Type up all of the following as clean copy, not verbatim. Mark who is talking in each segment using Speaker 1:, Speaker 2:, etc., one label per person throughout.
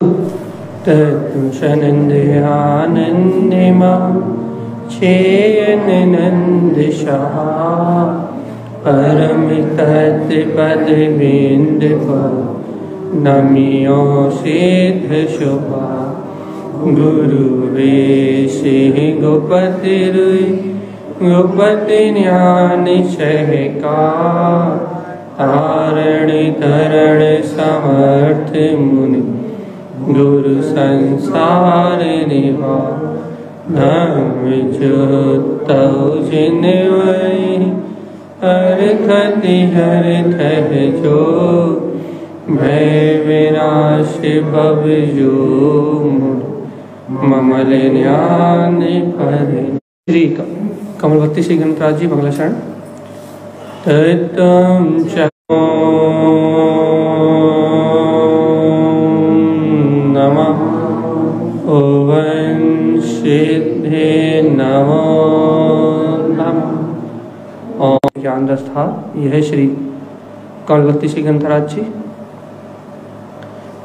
Speaker 1: तत्शनन्द्यानन्दिमा चेयननन्दशः परमितत्पदविन्दपा नमियो सिद्धशुभा गुरुवेशि गोपतिरुई गोपति ज्ञान सहका तारण तरण समर्थ मुनि गुरु संसार निवा धर्म ज्योतौ जिनवै हरखति हरथ जो भय विनाश भव जो ममल ज्ञान पर। श्री कमलवती श्री गणराज जी मंगला शरण। तत्तम नमः ओवं सिद्धे नमो नमः। ओम ज्ञान दस्ता यह श्री कमलवती श्री गणराज जी,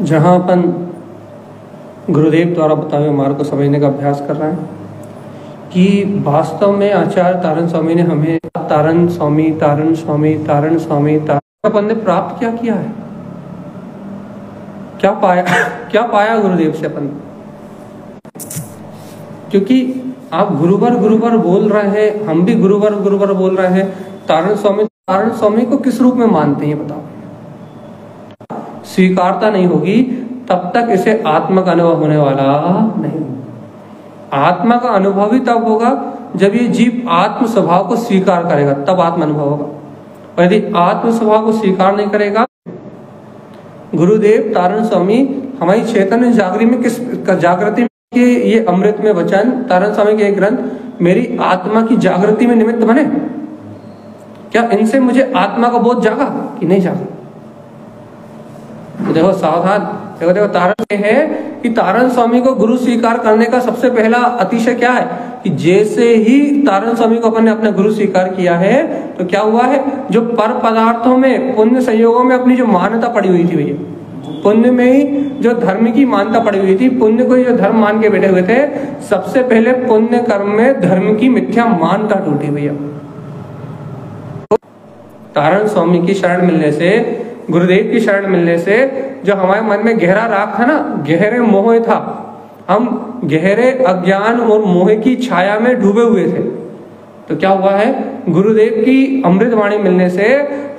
Speaker 1: जहाँ अपन गुरुदेव द्वारा बताए हुए मार्ग को समझने का अभ्यास कर रहे हैं कि वास्तव में आचार्य तारण स्वामी ने हमें तारण स्वामी अपन ने प्राप्त क्या किया है, क्या पाया गुरुदेव से अपन। क्योंकि आप गुरुवर बोल रहे हैं, हम भी गुरुवर बोल रहे हैं। तारण स्वामी को किस रूप में मानते हैं बताओ। स्वीकारता नहीं होगी तब तक इसे आत्मा का अनुभव होने वाला नहीं। आत्मा का अनुभव ही तब होगा जब ये जीव आत्म स्वभाव को स्वीकार करेगा, तब आत्मा अनुभव होगा। और यदि आत्म स्वभाव को स्वीकार नहीं करेगा, गुरुदेव तारण स्वामी हमारी चैतन्य जागृति में ये अमृत में वचन तारण स्वामी के एक ग्रंथ मेरी आत्मा की जागृति में निमित्त बने। क्या इनसे मुझे आत्मा का बोध जागा कि नहीं जागा? तो देखो सावधान, देखो तारण है कि तारण स्वामी को गुरु स्वीकार करने का सबसे पहला अतिशय क्या है कि जैसे ही तारण स्वामी को अपन ने अपना गुरु स्वीकार किया है तो क्या हुआ है, जो पर पदार्थों में पुण्य संयोगों में अपनी जो मान्यता पड़ी हुई थी भैया, पुण्य में ही जो धर्म की मान्यता पड़ी हुई थी, पुण्य को ही जो धर्म मान के बैठे हुए थे, सबसे पहले पुण्य कर्म में धर्म की मिथ्या मान्यता टूटी भैया। तारण स्वामी की शरण मिलने से, गुरुदेव की शरण मिलने से जो हमारे मन में गहरा राग था ना, गहरे मोह था, हम गहरे अज्ञान और मोह की छाया में डूबे हुए थे। तो क्या हुआ है, गुरुदेव की अमृतवाणी मिलने से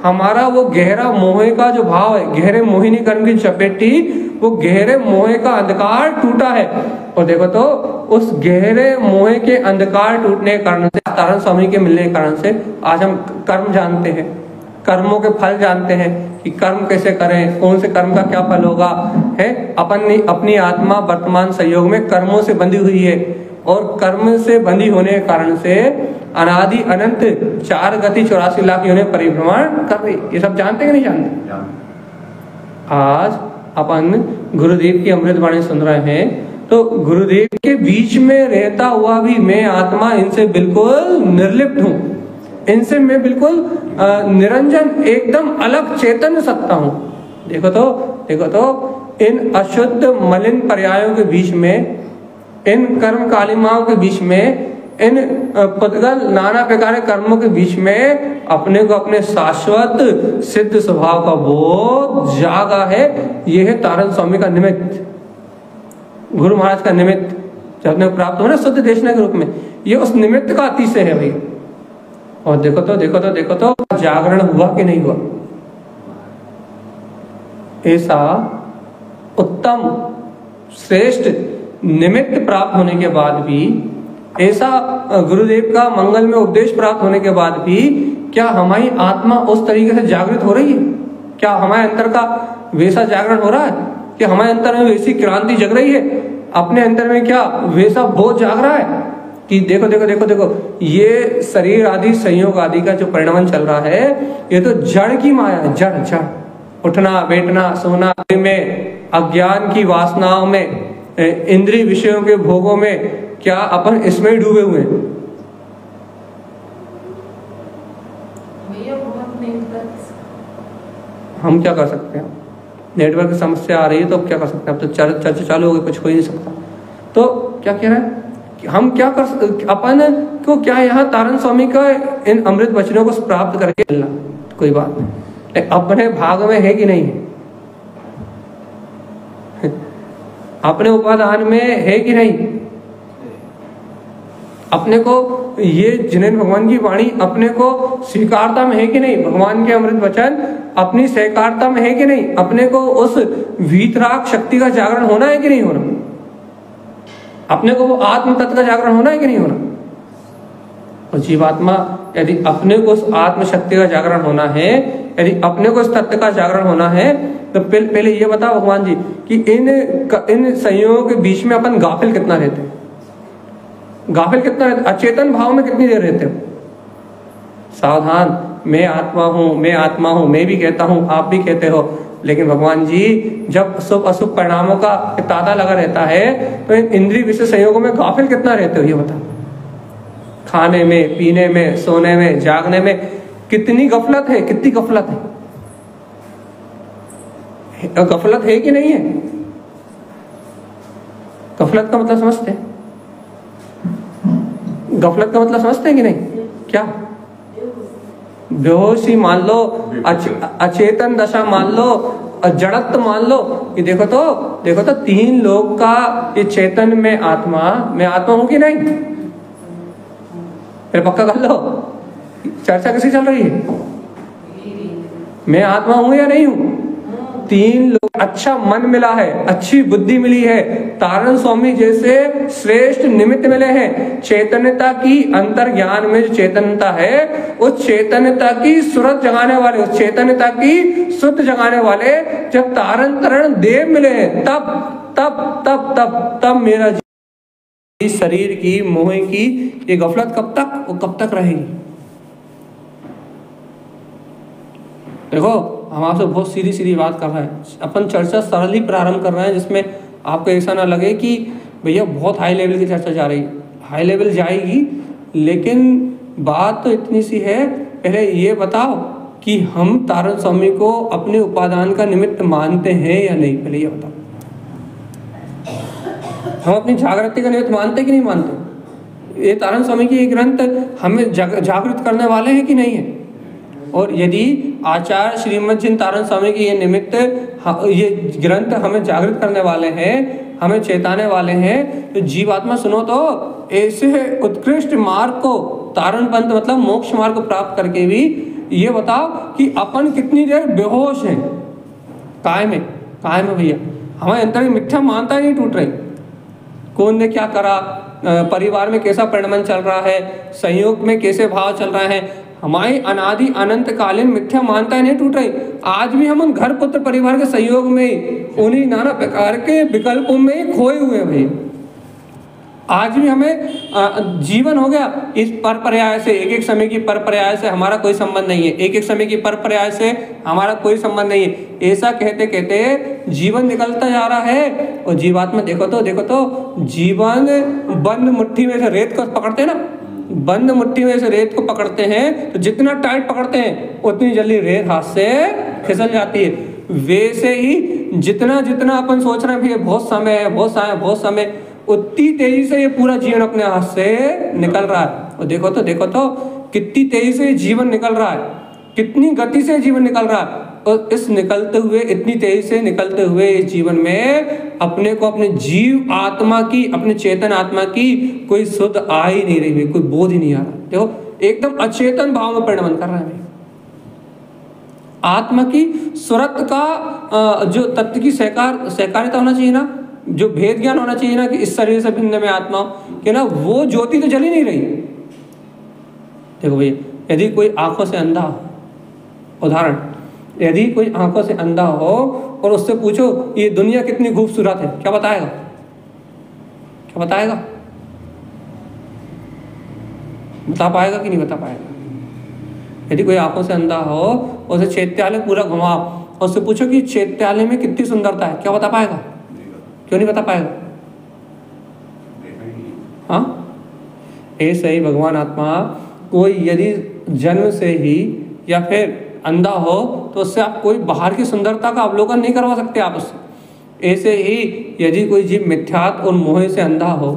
Speaker 1: हमारा वो गहरा मोह का जो भाव है, गहरे मोहिनी कर्म की चपेटी, वो गहरे मोह का अंधकार टूटा है। और देखो तो उस गहरे मोह के अंधकार टूटने के कारण से, तारण स्वामी के मिलने के कारण से आज हम कर्म जानते हैं, कर्मों के फल जानते हैं कि कर्म कैसे करें, कौन से कर्म का क्या फल होगा है। अपनी आत्मा वर्तमान संयोग में कर्मों से बंधी हुई है और कर्म से बंधी होने के कारण से अनादि अनंत 4 गति 84 लाख योनियों परिभ्रमण कर रही। ये सब जानते कि नहीं जानते? आज अपन गुरुदेव की अमृतवाणी सुन रहे हैं तो गुरुदेव के बीच में रहता हुआ भी मैं आत्मा इनसे बिल्कुल निर्लिप्त हूँ, इनसे मैं बिल्कुल निरंजन एकदम अलग चैतन्य सत्ता हूं। देखो तो इन अशुद्ध मलिन पर्यायों के बीच में, इन कर्म कालिमाओं के बीच में, इन पुद्गल नाना प्रकार के कर्मों के बीच में अपने को अपने शाश्वत सिद्ध स्वभाव का बोध जागा है। यह है तारण स्वामी का निमित्त, गुरु महाराज का निमित्त जब अपने प्राप्त हो ना शुद्ध देशना के रूप में, ये उस निमित्त का अतिशय है भाई। और देखो तो जागरण हुआ कि नहीं हुआ। ऐसा उत्तम श्रेष्ठ निमित्त प्राप्त होने के बाद भी, ऐसा गुरुदेव का मंगल में उपदेश प्राप्त होने के बाद भी, क्या हमारी आत्मा उस तरीके से जागृत हो रही है? क्या हमारे अंतर का वैसा जागरण हो रहा है कि हमारे अंतर में वैसी क्रांति जग रही है? अपने अंतर में क्या वैसा बोध जाग रहा है कि देखो ये शरीर आदि संयोग आदि का जो परिणाम चल रहा है, ये तो जड़ की माया है। जड़ उठना बैठना सोना में, अज्ञान की वासनाओं में, इंद्रिय विषयों के भोगों में, क्या अपन इसमें ही डूबे हुए हैं? हम क्या कर सकते हैं? नेटवर्क की समस्या आ रही है तो अब क्या कर सकते हैं, अब तो चर्चा चालू हो गई, कुछ हो ही नहीं सकता। तो क्या कह रहा है कि हम क्या कर, अपन को क्या यहाँ तारण स्वामी का इन अमृत वचनों को प्राप्त करके मिलना कोई बात नहीं, अपने भाग में है कि नहीं है, अपने उपादान में है कि नहीं, अपने को ये जिनेन्द्र भगवान की वाणी अपने को स्वीकारता में है कि नहीं, भगवान के अमृत वचन अपनी स्वीकारता में है कि नहीं, अपने को उस वीतराग शक्ति का जागरण होना है कि नहीं होना, अपने को वो आत्म तत्व का जागरण होना है कि नहीं होना। और जीवात्मा यदि अपने को उस आत्म शक्ति का जागरण होना है, यदि अपने को इस तत्व का जागरण होना है, तो पहले ये बताओ भगवान जी कि इन संयोगों के बीच में अपन गाफिल कितना रहते हैं, गाफिल कितना रहते, अचेतन भाव में कितनी देर रहते हो। सावधान, मैं आत्मा हूं, मैं आत्मा हूं, मैं भी कहता हूं, आप भी कहते हो, लेकिन भगवान जी जब शुभ अशुभ परिणामों का तादा लगा रहता है तो इन इंद्रिय विषय संयोगों में गाफिल कितना रहते हो ये बताओ। खाने में, पीने में, सोने में, जागने में कितनी गफलत है, कितनी गफलत है, गफलत है कि नहीं है। गफलत का मतलब समझते हैं, गफलत का मतलब समझते हैं कि नहीं, क्या बेहोशी मान लो, अचेतन दशा मान लो, जड़त्व मान लो। कि देखो तो तीन लोग का ये चेतन में आत्मा, मैं आत्मा हूं कि नहीं, फिर पक्का कर लो। चर्चा कैसी चल रही है, मैं आत्मा हूं या नहीं हूं। तीन लोग, अच्छा मन मिला है, अच्छी बुद्धि मिली है, तारण स्वामी जैसे श्रेष्ठ निमित्त मिले हैं, चैतन्यता की अंतर ज्ञान में जो चैतन्यता है उस चैतन्यता की सूरत जगाने वाले, उस चैतन्यता की शुद्ध जगाने वाले जब तारण तरण देव मिले हैं, तब तब तब तब तब मेरा इस शरीर की मोह की ये गफलत कब तक रहेगी। देखो हम आपसे बहुत सीधी सीधी बात कर रहे हैं, अपन चर्चा सरल ही प्रारंभ कर रहे हैं, जिसमें आपको ऐसा ना लगे कि भैया बहुत हाई लेवल की चर्चा जा रही है। हाई लेवल जाएगी, लेकिन बात तो इतनी सी है, पहले ये बताओ कि हम तारण स्वामी को अपने उपादान का निमित्त मानते हैं या नहीं, पहले ये बताओ। हम अपनी जागृति का निमित्त मानते कि नहीं मानते। ये तारण स्वामी की ये ग्रंथ हमें जागृत करने वाले हैं कि नहीं है। और यदि आचार्य श्रीमद जिन तारण स्वामी की ये निमित्त, ये ग्रंथ हमें जागृत करने वाले हैं, हमें चेताने वाले हैं, तो जीवात्मा सुनो तो ऐसे उत्कृष्ट मार्ग को, तारण पंथ मतलब मोक्ष मार्ग को प्राप्त करके भी ये बताओ कि अपन कितनी देर बेहोश हैं, कायम है भैया। हमारे अंतर की मिथ्या मानता ही नहीं टूट रही। कौन ने क्या करा, परिवार में कैसा परिणमन चल रहा है, संयोग में कैसे भाव चल रहा है, हमारी अनादि अनंत कालीन मिथ्या मानता नहीं टूट रही। आज भी हम उन घर पुत्र परिवार के संयोग में, उन्हीं नाना प्रकार के विकल्पों में खोए हुए हैं भाई। आज भी हमें जीवन हो गया इस पर पर्याय से, एक एक समय की पर पर्याय से हमारा कोई संबंध नहीं है, एक एक समय की पर पर्याय से हमारा कोई संबंध नहीं है। ऐसा कहते कहते जीवन निकलता जा रहा है। और जीवात्मा देखो तो जीवन बंद मुट्ठी में से रेत को पकड़ते हैं ना, बंद मुट्ठी में से रेत को पकड़ते हैं तो जितना टाइट पकड़ते हैं उतनी जल्दी रेत हाथ से फिसल जाती है। वैसे ही जितना अपन सोच रहे हैं भैया बहुत समय, उतनी तेजी से ये पूरा जीवन अपने हाथ से निकल रहा है। और देखो तो कितनी तेजी से जीवन निकल रहा है, कितनी गति से जीवन निकल रहा है। और इस निकलते हुए, इतनी तेजी से निकलते हुए इस जीवन में अपने को, अपने जीव आत्मा की, अपने चेतन आत्मा की कोई शुद्ध आ ही नहीं रही, कोई बोध ही नहीं आ रहा। देखो एकदम अचेतन भाव में परिणमन कर रहा है। आत्मा की सुरत का जो तत्व की सहकारिता होना चाहिए ना, जो भेद ज्ञान होना चाहिए ना कि इस शरीर से भिन्न में आत्मा कि ना, वो ज्योति तो जल ही नहीं रही। देखो भैया, यदि कोई आंखों से अंधा हो, उदाहरण, यदि कोई आंखों से अंधा हो और उससे पूछो ये दुनिया कितनी खूबसूरत है, क्या बताएगा? बता पाएगा कि नहीं बता पाएगा? यदि कोई आंखों से अंधा हो, उसे चैत्यालय पूरा घुमाओ और उससे पूछो कि चैत्यालय में कितनी सुंदरता है, क्या बता पाएगा? क्यों नहीं बता पाएगा? हाँ, ऐसे ही भगवान आत्मा कोई यदि जन्म से ही या फिर अंधा हो तो उससे आप कोई बाहर की सुंदरता का अवलोकन नहीं करवा सकते आप उससे। ऐसे ही यदि कोई जीव मिथ्यात्व और मोह से अंधा हो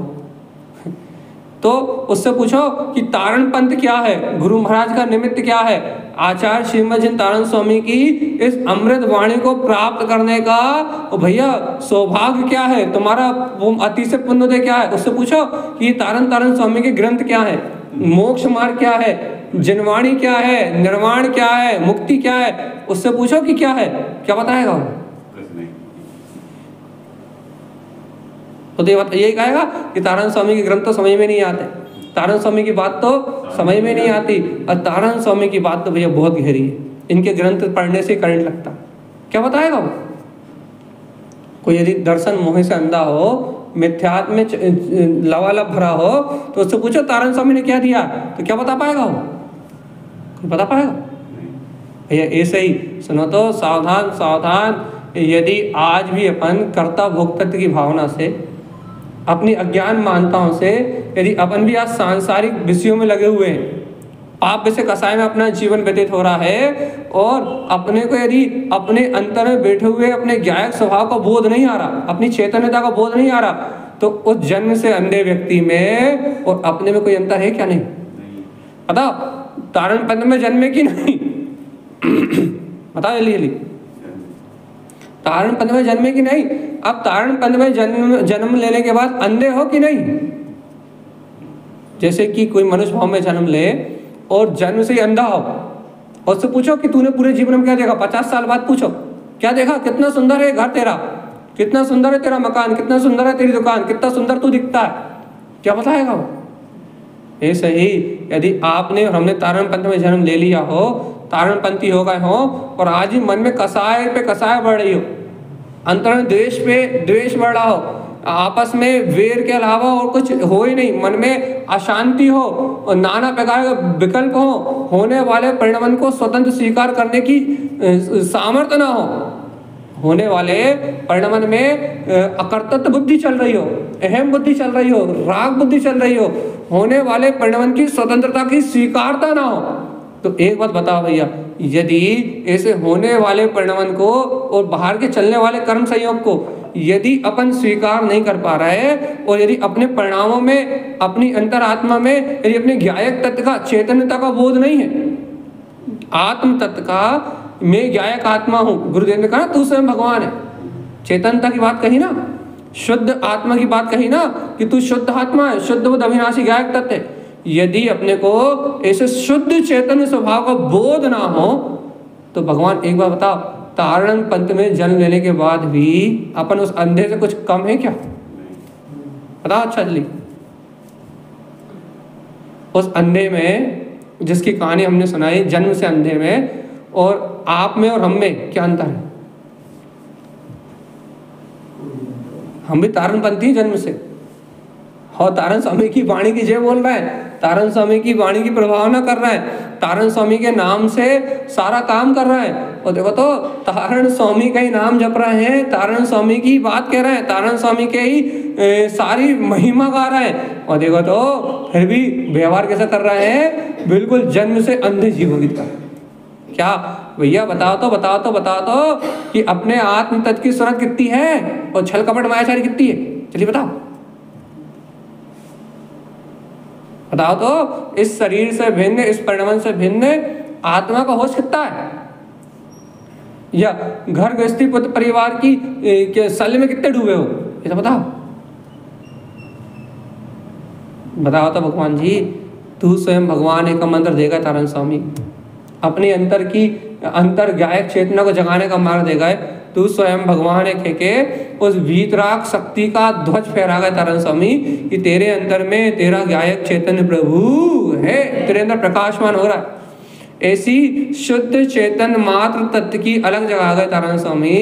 Speaker 1: तो उससे पूछो कि तारण पंथ क्या है, गुरु महाराज का निमित्त क्या है, आचार्य श्रीमद जिन तारण स्वामी की इस अमृत वाणी को प्राप्त करने का भैया सौभाग्य क्या है, तुम्हारा वो अति से पुण्योदय क्या है। उससे पूछो कि ये तारण स्वामी के ग्रंथ क्या है, मोक्ष मार्ग क्या है, जनवाणी क्या है, निर्वाण क्या है, मुक्ति क्या है। उससे पूछो कि क्या है, क्या बताएगा वो। तो यही कहेगा कि तारण स्वामी के ग्रंथ तो समझ में नहीं आते, तारण स्वामी की बात तो समझ में नहीं आती, और तारण स्वामी की बात तो भैया बहुत गहरी है, इनके ग्रंथ पढ़ने से करंट लगता। क्या बताएगा वो। कोई यदि दर्शन मोह से अंधा हो, मिथ्यात्व में लवालब भरा हो, तो उससे पूछो तारण स्वामी ने क्या दिया, तो क्या बता पाएगा वो, कोई बता पाएगा भैया। ऐसे ही सुनो तो सावधान सावधान, यदि आज भी अपन कर्ता भोक्तृत्व की भावना से, अपनी अज्ञान मान्यताओं से यदि अपन भी आज सांसारिक विषयों में लगे हुए हैं, पाप विषय कसाय में अपना जीवन व्यतीत हो रहा है, और अपने को यदि अपने अंतर में बैठे हुए अपने ज्ञायक स्वभाव का बोध नहीं आ रहा, अपनी चैतन्यता का बोध नहीं आ रहा, तो उस जन्म से अंधे व्यक्ति में और अपने में कोई अंतर है क्या? नहीं। बताओ तारण पंथ में जन्मे कि नहीं? बताओ जल्दी। तारण पंथ में जन्मे कि नहीं? अब तारण पंथ में जन्म लेने के बाद अंधे हो कि नहीं? जैसे कि कोई मनुष्य भाव में जन्म ले और जन्म से ही अंधा हो, और उससे पूछो कि तूने पूरे जीवन में क्या देखा, 50 साल बाद पूछो क्या देखा, कितना सुंदर है घर तेरा, कितना सुंदर है तेरा मकान, कितना सुंदर है तेरी दुकान, कितना सुंदर तू दिखता है, क्या बताएगा वो। ऐसे ही यदि आपने और हमने तारण पंथ में जन्म ले लिया हो, तारण पंथी हो गए हो, और आज ही मन में कसाय पे कसाय बढ़ रही हो, अंतर में द्वेष पे द्वेष बढ़ रहा हो, आपस में वेर के अलावा और कुछ हो ही नहीं, मन में अशांति हो और नाना प्रकार के विकल्प हो, होने वाले परिणाम को स्वतंत्र स्वीकार करने की सामर्थ्य ना हो, होने वाले परिणाम में अकर्तृत्व बुद्धि चल रही हो, अहम बुद्धि चल रही हो, राग बुद्धि चल रही हो, होने वाले परिणाम की स्वतंत्रता की स्वीकारता ना हो। तो एक बात बताओ भैया, यदि ऐसे होने वाले परिणाम को और बाहर के चलने वाले कर्म संयोग को यदि अपन स्वीकार नहीं कर पा रहे, और यदि अपने परिणामों में, अपनी अंतरात्मा में यदि अपने ज्ञायक तत्व का, चैतन्यता का बोध नहीं है, आत्म तत्व का मैं ज्ञायक आत्मा हूँ, गुरुदेव ने कहा तू स्वयं भगवान है, चेतनता की बात कही ना, शुद्ध आत्मा की बात कही ना कि तू शुद्ध आत्मा है, शुद्ध बुद्ध अविनाशी ज्ञायक तत्व है। यदि अपने को ऐसे शुद्ध चैतन्य स्वभाव का बोध ना हो, तो भगवान एक बार बताओ, तारण पंथ में जन्म लेने के बाद भी अपन उस अंधे से कुछ कम है क्या? बताओ अच्छा जल्दी। उस अंधे में जिसकी कहानी हमने सुनाई, जन्म से अंधे में, और आप में और हम में क्या अंतर है? हम भी तारण पंथी जन्म से, और तारण स्वामी की वाणी की जय बोल रहे हैं, तारण स्वामी की वाणी की प्रभावना कर रहे हैं, तारण स्वामी के नाम से सारा काम कर रहे हैं। और देखो तो तारण स्वामी का ही नाम जप रहे हैं, तारण स्वामी की बात कह रहे हैं, तारण स्वामी के ही सारी महिमा गा रहे हैं, और देखो तो फिर भी व्यवहार कैसा कर रहे हैं, बिल्कुल जन्म से अंधे जीवों की तरह। क्या भैया बताओ तो कि अपने आत्म तत्व की सूरत कितनी है और छल कपट मायाचारी कितनी है? चलिए बताओ तो इस शरीर से भिन्न, इस परिणाम से भिन्न आत्मा का होश कितना है? या घर गृहस्थी पुत्र परिवार की के शल्य में कितने डूबे हो, ये तो बताओ तो भगवान जी, तू स्वयं भगवान एक मंत्र देगा तारण स्वामी, अपने अंतर की अंतर ज्ञायक चेतना को जगाने का मार्ग देगा, तू स्वयं भगवान है के उस वीतराग शक्ति का ध्वज फहरा गया तारण स्वामी कि तेरे अंदर में तेरा ज्ञायक चेतन प्रभु है, तेरे अंदर प्रकाशमान हो रहा है। ऐसी शुद्ध चेतन मात्र तत्व की अलग जगह गए तारण स्वामी।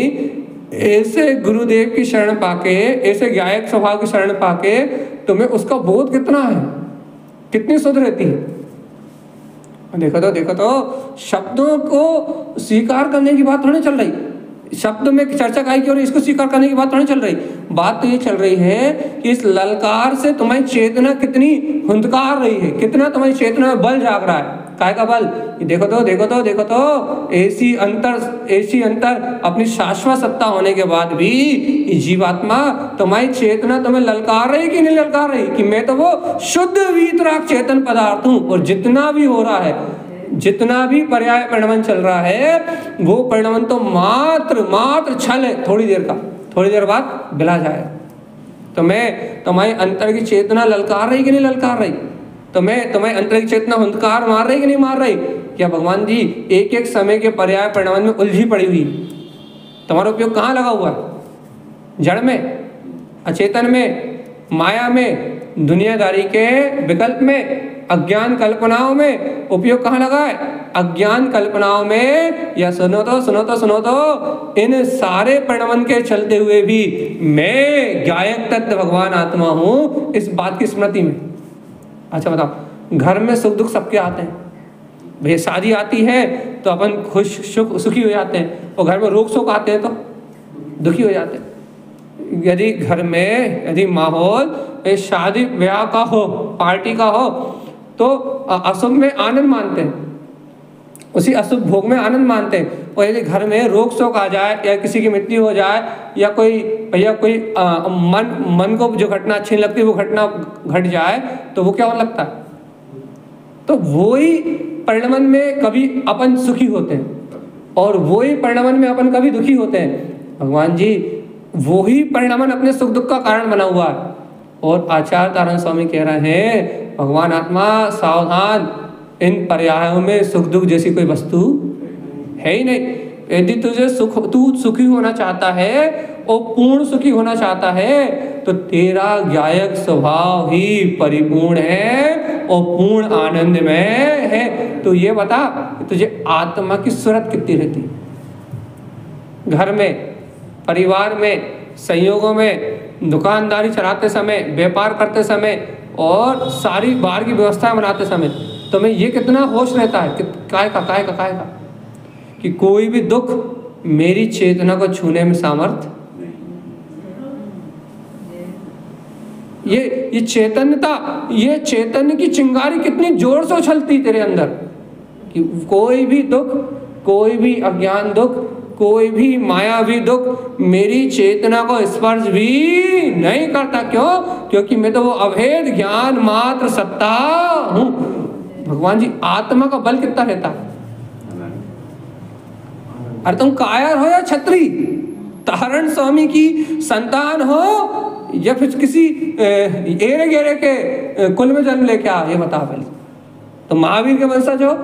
Speaker 1: ऐसे गुरुदेव की शरण पाके, ऐसे ज्ञायक स्वभाव की शरण पाके तुम्हें उसका बोध कितना है, कितनी शुद्ध रहती है। देखो तो शब्दों को स्वीकार करने की बात थोड़ी चल रही, शब्द में चर्चा काय की और इसको स्वीकार करने की बात थोड़ी चल रही। बात तो ये चल रही है कि इस ललकार से तुम्हारी चेतना कितनी हुंदकार रही है, कितना तुम्हारी चेतना में बल जाग रहा है, काय का बल? देखो तो ऐसी अंतर अपनी शाश्वत सत्ता होने के बाद भी जीवात्मा तुम्हारी चेतना तुम्हें ललकार रही कि नहीं ललकार रही कि मैं तो वो शुद्ध वीतराग चेतन पदार्थ हूं, और जितना भी हो रहा है, जितना भी पर्याय परिणमन चल रहा है, वो परिणमन तो मात्र छल है, थोड़ी देर बाद बिला जाए। तो मैं तुम्हारी अंतर की चेतना ललकार रही कि नहीं ललकार रही? तो मैं तुम्हें अंतर की चेतना हुंकार मार रही कि नहीं मार रही? क्या भगवान जी एक एक समय के पर्याय परिणमन में उलझी पड़ी हुई? तुम्हारा उपयोग कहाँ लगा हुआ है? जड़ में, अचेतन में, माया में, दुनियादारी के विकल्प में, अज्ञान कल्पनाओं में उपयोग कहाँ लगा है? अज्ञान कल्पनाओं में। या सुनो तो इन सारे परिणमन के चलते हुए भी मैं गायक तत्व भगवान आत्मा हूं, इस बात की स्मृति में। अच्छा बताओ, घर में सुख दुख सबके आते हैं भैया। शादी आती है तो अपन खुश सुखी हो जाते हैं, और घर में रोग शोक आते हैं तो दुखी हो जाते हैं। यदि घर में यदि माहौल शादी ब्याह का हो, पार्टी का हो, तो अशुभ में आनंद मानते हैं, उसी अशुभ भोग में आनंद मानते हैं। और यदि घर में रोग शोक आ जाए या किसी की मृत्यु हो जाए या कोई मन को जो घटना अच्छी नहीं लगती वो घटना घट जाए, तो वो क्या होने लगता है? तो वही परिणमन में कभी अपन सुखी होते हैं और वही परिणमन में अपन कभी दुखी होते हैं। भगवान जी वही परिणमन अपने सुख दुख का कारण बना हुआ है। और आचार्य तारण स्वामी कह रहे हैं, भगवान आत्मा सावधान, इन पर्यायों में सुख दुख जैसी कोई वस्तु है ही नहीं। यदि तू सुखी होना चाहता है और पूर्ण सुखी होना चाहता है, तो तेरा गायक स्वभाव ही परिपूर्ण है और पूर्ण आनंद में है। तो ये बता, तुझे आत्मा की सूरत कितनी रहती? घर में, परिवार में, संयोगों में, दुकानदारी चलाते समय, व्यापार करते समय और सारी बाहर की व्यवस्था बनाते समय तुम्हें ये कितना होश रहता है कि काय का कि कोई भी दुख मेरी चेतना को छूने में सामर्थ। ये चैतन्यता, ये चैतन्य की चिंगारी कितनी जोर से उछलती तेरे अंदर कि कोई भी दुख, कोई भी अज्ञान दुख, कोई भी मायावी दुख मेरी चेतना को स्पर्श भी नहीं करता। क्यों? क्योंकि मैं तो वो अभेद ज्ञान मात्र सत्ता हूं। भगवान जी आत्मा का बल कितना रहता है? अरे तुम कायर हो या छत्री, तारण स्वामी की संतान हो या फिर किसी एरे गेरे के कुल में जन्म लेके आ, ये बता पहले। तो महावीर के वंशज हो,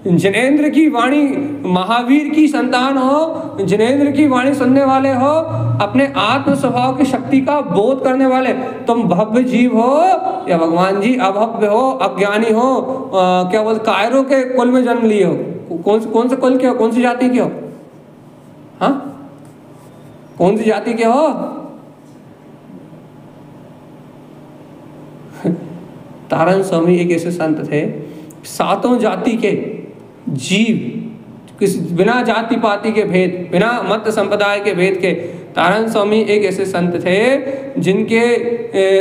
Speaker 1: जिनेंद्र की वाणी, महावीर की संतान हो, जिनेंद्र की वाणी सुनने वाले हो, अपने आत्म स्वभाव की शक्ति का बोध करने वाले, तुम भव्य जीव हो या भगवान जी अभव्य हो, अज्ञानी हो, क्या बोलते कायरों के कुल में जन्म लिए हो? कौन से कुल के हो? कौन सी जाति के हो? हाँ, कौन सी जाति के हो? तारण स्वामी एक ऐसे संत थे, सातों जाति के जीव, किसी बिना जाति पाति के भेद, बिना मत संप्रदाय के भेद के, तारण स्वामी एक ऐसे संत थे जिनके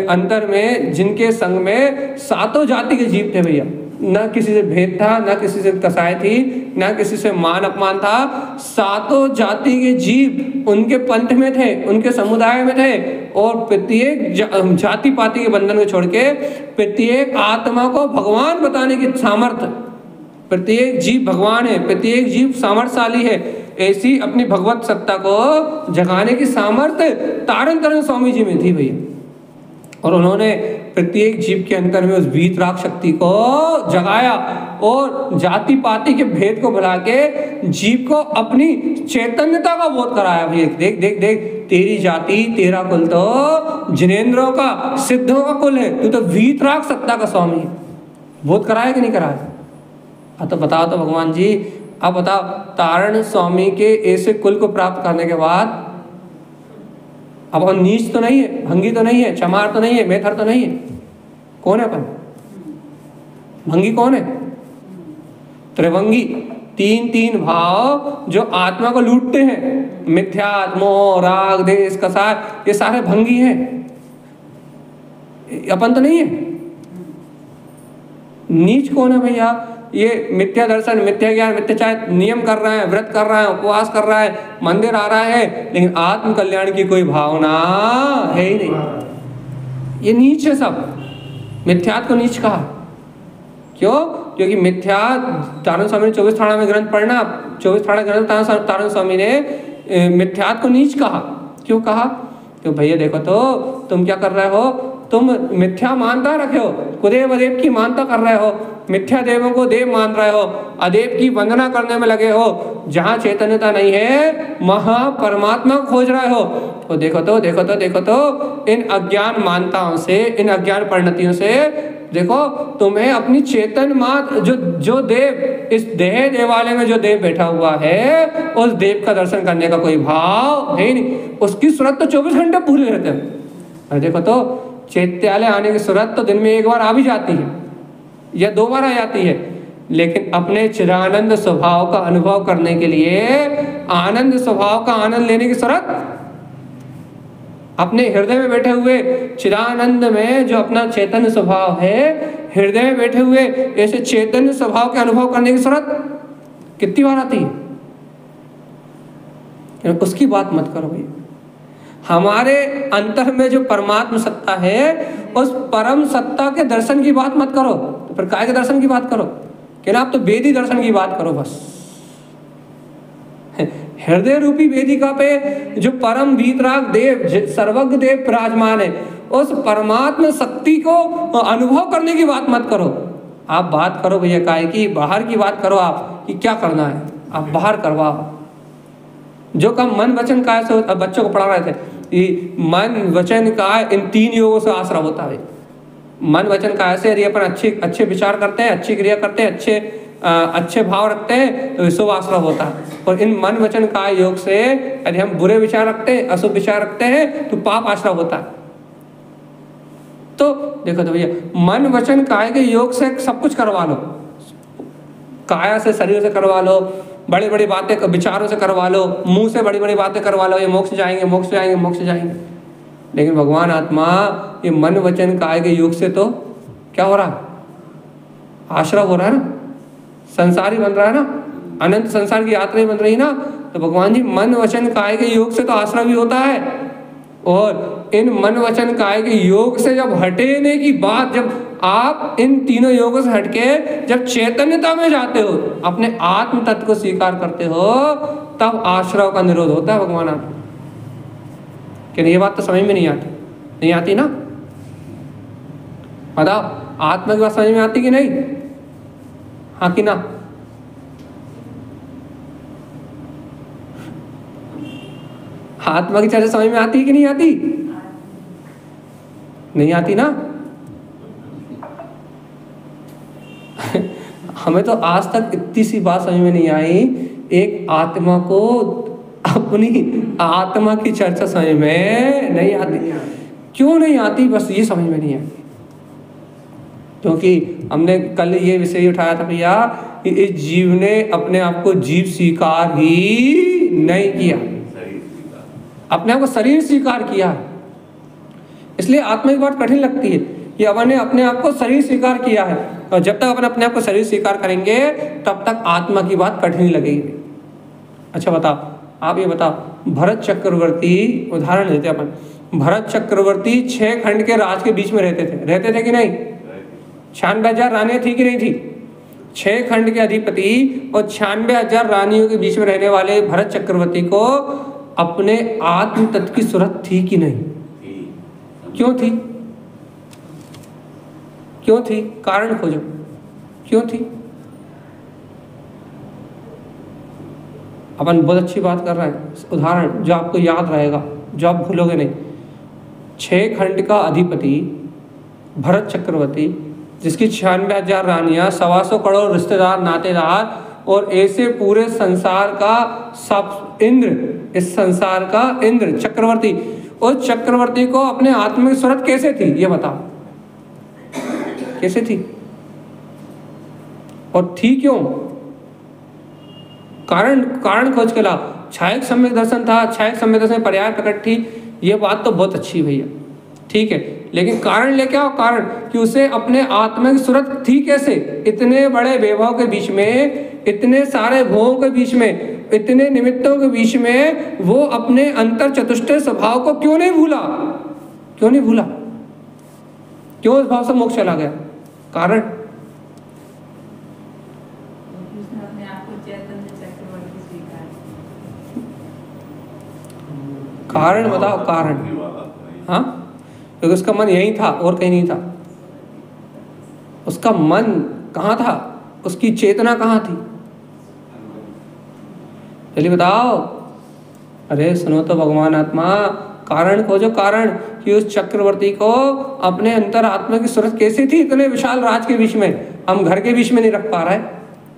Speaker 1: अंतर में, जिनके संग में सातों जाति के जीव थे भैया। ना किसी से भेद था, ना किसी से कसाई थी, ना किसी से मान अपमान था। सातों जाति के जीव उनके पंथ में थे, उनके समुदाय में थे, और प्रत्येक जाति पाति के बंधन को छोड़ के प्रत्येक आत्मा को भगवान बताने की सामर्थ्य, प्रत्येक जीव भगवान है, प्रत्येक जीव सामर्थ्यशाली है, ऐसी अपनी भगवत सत्ता को जगाने की सामर्थ्य तारण स्वामी जी में थी भैया। और उन्होंने प्रत्येक जीव के अंतर में उस वीतराग शक्ति को जगाया और जाति पाति के भेद को भुला के जीव को अपनी चैतन्यता का बोध कराया। भैया देख देख देख, तेरी जाति, तेरा कुल तो जिनेंद्रों का, सिद्धों का कुल है, तू तो वीतराग सत्ता का स्वामी है। बोध कराया कि नहीं कराया? तो बताओ तो भगवान जी, अब बताओ, तारण स्वामी के ऐसे कुल को प्राप्त करने के बाद अब अपन नीच तो नहीं है, भंगी तो नहीं है, चमार तो नहीं है, मेथर तो नहीं है, कौन है अपन? भंगी कौन है? त्रिभंगी, तीन भाव जो आत्मा को लूटते हैं, मिथ्या, मोह, राग, देश, कसाय, ये सारे भंगी हैं। अपन तो नहीं है। नीच कौन है भैया? ये मिथ्या दर्शन, मिथ्या ज्ञान, मिथ्याचार नियम कर रहा है, व्रत कर रहा है, उपवास कर रहा है, मंदिर आ रहा है, लेकिन आत्म कल्याण की कोई भावना है ही नहीं। ये नीच है सब, मिथ्यात्व को नीच कहा। क्यों? क्योंकि मिथ्या, तारण स्वामी ने 24 थाणा में ग्रंथ पढ़ना, 24 थाणा ग्रंथ तारण स्वामी ने मिथ्यात्व को नीच कहा। क्यों कहा? क्यों भैया देखो तो तुम क्या कर रहे हो, तुम मिथ्या मानता रखे हो, कुदेव अदेव की मानता कर रहे हो, मिथ्या देवों को देव मान रहे हो, अदेव की वंदना करने में लगे हो, जहां चैतन्यता नहीं है महा परमात्मा खोज रहे हो। तो देखो तो देखो तो देखो तो इन अज्ञान मानताओं से, इन अज्ञान परिणतियों से देखो तुम्हें अपनी चेतन मात जो देव, इस देह देवालय में जो देव बैठा हुआ है, उस देव का दर्शन करने का कोई भाव है ही नहीं। उसकी सूरत तो 24 घंटे पूरे रहते हैं। और देखो तो चैत्यालय आने की सूरत तो दिन में एक बार आ भी जाती है या 2 बार आ जाती है, लेकिन अपने चिदानंद स्वभाव का अनुभव करने के लिए, आनंद स्वभाव का आनंद लेने की सूरत, अपने हृदय में बैठे हुए चिदानंद में जो अपना चैतन्य स्वभाव है, हृदय में बैठे हुए ऐसे चैतन्य स्वभाव के अनुभव करने की सूरत कितनी बार आती है? उसकी बात मत करो भैया। हमारे अंतर में जो परमात्म सत्ता है, उस परम सत्ता के दर्शन की बात मत करो। तो फिर काय के दर्शन की बात करो? कि ना आप तो वेदी दर्शन की बात करो बस। हृदय रूपी वेदिका पे जो परम वीतराग देव, सर्वज्ञ देव विराजमान है, उस परमात्मा शक्ति को अनुभव करने की बात मत करो। आप बात करो भैया काय की, बाहर की बात करो। आप कि क्या करना है, आप बाहर करवाओ। जो काम मन वचन काया से, बच्चों को पढ़ा रहे थे, मन वचन काया इन 3 योगों से आश्रय होता है। मन वचन काया से यदि अपन अच्छे विचार करते हैं, अच्छी क्रिया करते हैं, अच्छे भाव रखते हैं तो शुभ आश्रय होता है। और इन मन वचन काय योग से यदि हम बुरे विचार रखते हैं, अशुभ विचार रखते हैं तो पाप आश्रय होता है। तो देखो तो भैया, मन वचन काय के योग से सब कुछ करवा लो, काया से, शरीर से करवा लो, बड़ी बड़ी बातें विचारों से करवा लो, मुंह से बड़ी बड़ी बातें करवा लो, ये मोक्ष जाएंगे, मोक्ष जाएंगे, मोक्ष जाएंगे। लेकिन भगवान आत्मा ये मन वचन काय के योग से तो क्या हो रहा है? आश्रय हो रहा है ना, संसार ही बन रहा है ना, अनंत संसार की यात्रा ही बन रही ना। तो भगवान जी मन वचन काय के योग से तो आश्रय भी होता है। और इन मन वचन काय के योग से जब हटेने की बात, जब आप इन तीनों योगों से हटके जब चैतन्यता में जाते हो, अपने आत्म तत्व को स्वीकार करते हो, तब आश्रय का निरोध होता है। भगवान आप कि ये बात तो समझ में नहीं आती ना? बताओ, आत्मा की बात समझ में आती कि नहीं? हाँ कि ना? आत्मा की चर्चा समझ में आती है कि नहीं आती? नहीं आती ना? हमें तो आज तक इतनी सी बात समझ में नहीं आई, एक आत्मा को अपनी आत्मा की चर्चा समझ में नहीं आती। क्यों नहीं आती? बस ये समझ में नहीं आती। क्योंकि हमने कल ये विषय उठाया था भैया कि इस जीव ने अपने आप को जीव स्वीकार ही नहीं किया, अपने आप को शरीर स्वीकार किया। इसलिए आत्मा की बात कठिन लगती है कि अपन ने अपने आप को शरीर स्वीकार किया है, और जब तक अपन अपने आप को शरीर स्वीकार करेंगे तब तक आत्मा की बात कठिन लगेगी। अच्छा बताओ, आप ये बताओ, भरत चक्रवर्ती, उदाहरण देते अपन, भरत चक्रवर्ती 6 खंड के राज के बीच में रहते थे कि नहीं? 96,000 रानियां थी कि नहीं थी? 6 खंड के अधिपति और 96,000 रानियों के बीच में रहने वाले भरत चक्रवर्ती को अपने आत्म तत्व की सूरत थी कि नहीं? क्यों थी? क्यों थी? कारण खोजो, क्यों थी? अपन बहुत अच्छी बात कर रहे हैं, उदाहरण जो आपको याद रहेगा, जो आप भूलोगे नहीं। 6 खंड का अधिपति भरत चक्रवर्ती, जिसकी 96,000 रानियां, 125 करोड़ रिश्तेदार, नातेदार, और ऐसे पूरे संसार का सब इंद्र, इस संसार का इंद्र चक्रवर्ती, उस चक्रवर्ती को अपने आत्मा की सूरत कैसे थी? ये बताओ, कैसे थी? और थी क्यों? कारण खोज के लाओ। छायक सम्यक दर्शन था, छायक सम्यक दर्शन पर्याय प्रकट थी, ये बात तो बहुत अच्छी भैया, ठीक है, लेकिन कारण लेके आओ। कारण कि उसे अपने आत्मा की सूरत थी कैसे? इतने बड़े वैभव के बीच में, इतने सारे भोगों के बीच में, इतने निमित्तों के बीच में वो अपने अंतर चतुष्टय स्वभाव को क्यों नहीं भूला? क्यों नहीं भूला? क्यों उस भाव से मोक्ष चला गया? कारण कारण बताओ, कारण। हाँ, क्योंकि उसका मन यही था और कहीं नहीं था। उसका मन कहाँ था? उसकी चेतना कहाँ थी? चलिए बताओ। अरे सुनो तो भगवान आत्मा, कारण खोजो। कारण कि उस चक्रवर्ती को अपने अंतर आत्मा की सूरत कैसी थी इतने विशाल राज के बीच में? हम घर के बीच में नहीं रख पा रहे,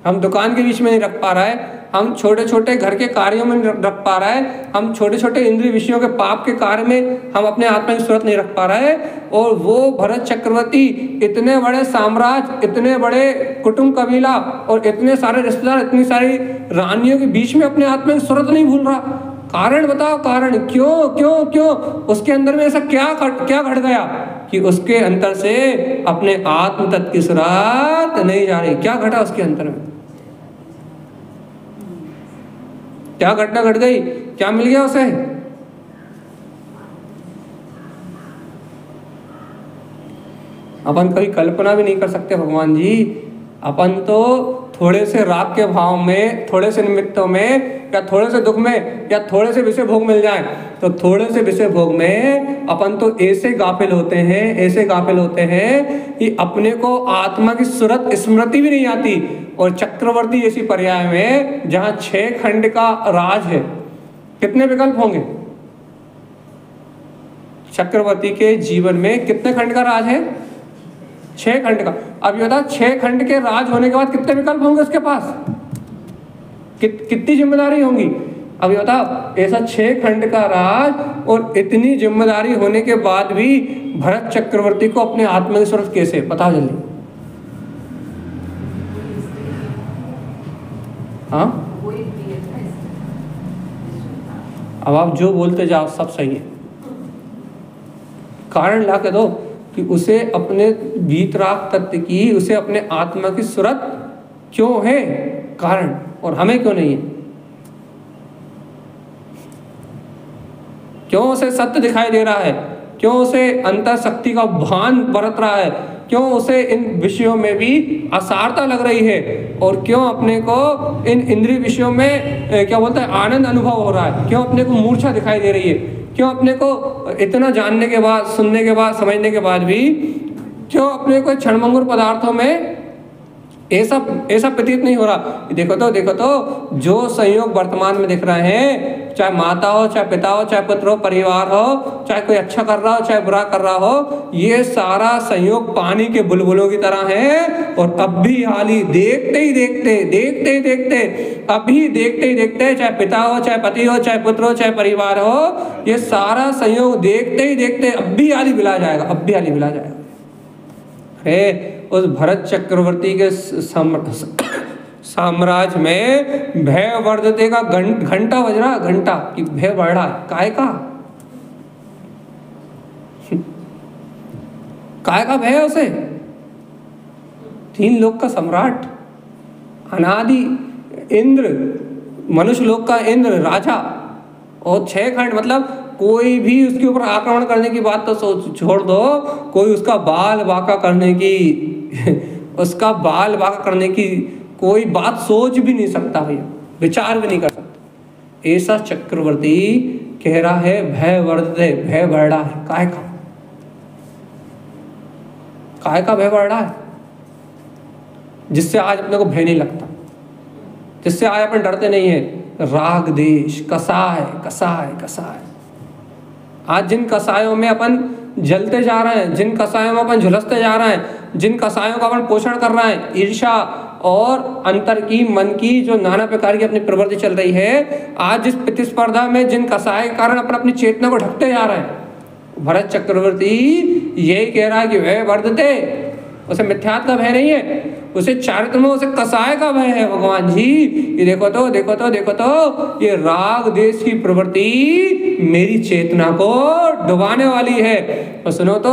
Speaker 1: हम दुकान के बीच में नहीं रख पा रहे, हम छोटे छोटे घर के कार्यों में नहीं रख पा रहे, हम छोटे छोटे इंद्रिय विषयों के पाप के कार्य में हम अपने आत्मा की सूरत नहीं रख पा रहे। और वो भरत चक्रवर्ती इतने बड़े साम्राज्य, इतने बड़े कुटुंब कबीला और इतने सारे रिश्तेदार, इतनी सारी रानियों के बीच में अपने आत्मा की सूरत नहीं भूल रहा। कारण बताओ, कारण क्यों क्यों क्यों? उसके अंदर में ऐसा क्या घट गया कि उसके अंतर से अपने आत्म तत्व की सूरत नहीं जा रही? क्या घटा उसके अंतर में? क्या घटना घट गई? क्या मिल गया उसे? अपन कभी कल्पना भी नहीं कर सकते भगवान जी। अपन तो थोड़े से राग के भाव में, थोड़े से निमित्तों में, या थोड़े से दुख में, या थोड़े से विषय भोग मिल जाए तो थोड़े से विषय भोग में अपन तो ऐसे गाफिल होते हैं, ऐसे गाफिल होते हैं कि अपने को आत्मा की सूरत स्मृति भी नहीं आती। और चक्रवर्ती ऐसी पर्याय में जहां 6 खंड का राज है, कितने विकल्प होंगे? चक्रवर्ती के जीवन में कितने खंड का राज है? 6 खंड का। अब ये बता, 6 खंड के राज होने के बाद कितने विकल्प होंगे उसके पास? कितनी जिम्मेदारी होंगी? अब ये बता, ऐसा 6 खंड का राज और इतनी जिम्मेदारी होने के बाद भी भरत चक्रवर्ती को अपने आत्मा की सूरत कैसे? बताओ जल्दी। हाँ, अब आप जो बोलते जाओ सब सही है। कारण ला के दो कि उसे अपने वीतराग तत्व की, उसे अपने आत्मा की सूरत क्यों है? कारण। और हमें क्यों नहीं है? क्यों उसे सत्य दिखाई दे रहा है? क्यों उसे अंतर शक्ति का भान बरत रहा है? क्यों उसे इन विषयों में भी असारता लग रही है? और क्यों अपने को इन इंद्रिय विषयों में क्या बोलते हैं, आनंद अनुभव हो रहा है? क्यों अपने को मूर्छा दिखाई दे रही है? क्यों अपने को इतना जानने के बाद, सुनने के बाद, समझने के बाद भी क्यों अपने को क्षणभंगुर पदार्थों में ऐसा प्रतीत नहीं हो रहा? देखो तो जो संयोग वर्तमान में दिख रहे हैं, चाहे माता हो, चाहे पिता हो, चाहे पुत्र हो, परिवार हो, चाहे कोई अच्छा कर रहा हो, चाहे बुरा कर रहा हो, ये सारा संयोग पानी के बुलबुलों की तरह है। और अब भी हाली देखते ही देखते, चाहे पिता हो, चाहे पति हो, चाहे पुत्र हो, चाहे परिवार हो, ये सारा संयोग देखते ही देखते अब भी हाली मिला जाएगा। अरे उस भरत चक्रवर्ती के साम्राज्य में भय वर्धते का घंटा बज रहा, घंटा कि भय बढ़ रहा है। काय का भय उसे? 3 लोक का सम्राट, अनादि इंद्र, मनुष्य लोक का इंद्र राजा, और 6 खंड, मतलब कोई भी उसके ऊपर आक्रमण करने की बात तो छोड़ दो, कोई उसका बाल बांका करने की कोई बात सोच भी नहीं सकता भैया, विचार भी नहीं कर सकता। ऐसा चक्रवर्ती कह रहा है भय वर्धते, भय बढ़ रहा है। काय का भय बढ़ रहा है? जिससे आज अपने को भय नहीं लगता, जिससे आज अपन डरते नहीं है। राग देश, कसाय। आज जिन कसायों में अपन जलते जा रहे हैं, जिन कसायों में अपन झुलसते जा रहे हैं, जिन कसायों का अपन पोषण कर रहे हैं, ईर्ष्या और अंतर की, मन की जो नाना प्रकार की अपनी प्रवृत्ति चल रही है, आज जिस प्रतिस्पर्धा में जिन कसाय के कारण अपन अपनी चेतना को ढकते जा रहे हैं, भरत चक्रवर्ती यही कह रहा है कि भय वर्धते, उसे मिथ्यात्व का भय नहीं है। उसे चारित्र में उसे कसाय का भय है भगवान जी। ये देखो तो देखो तो देखो तो ये राग देश की प्रवृत्ति मेरी चेतना को डुबाने वाली है। तो सुनो तो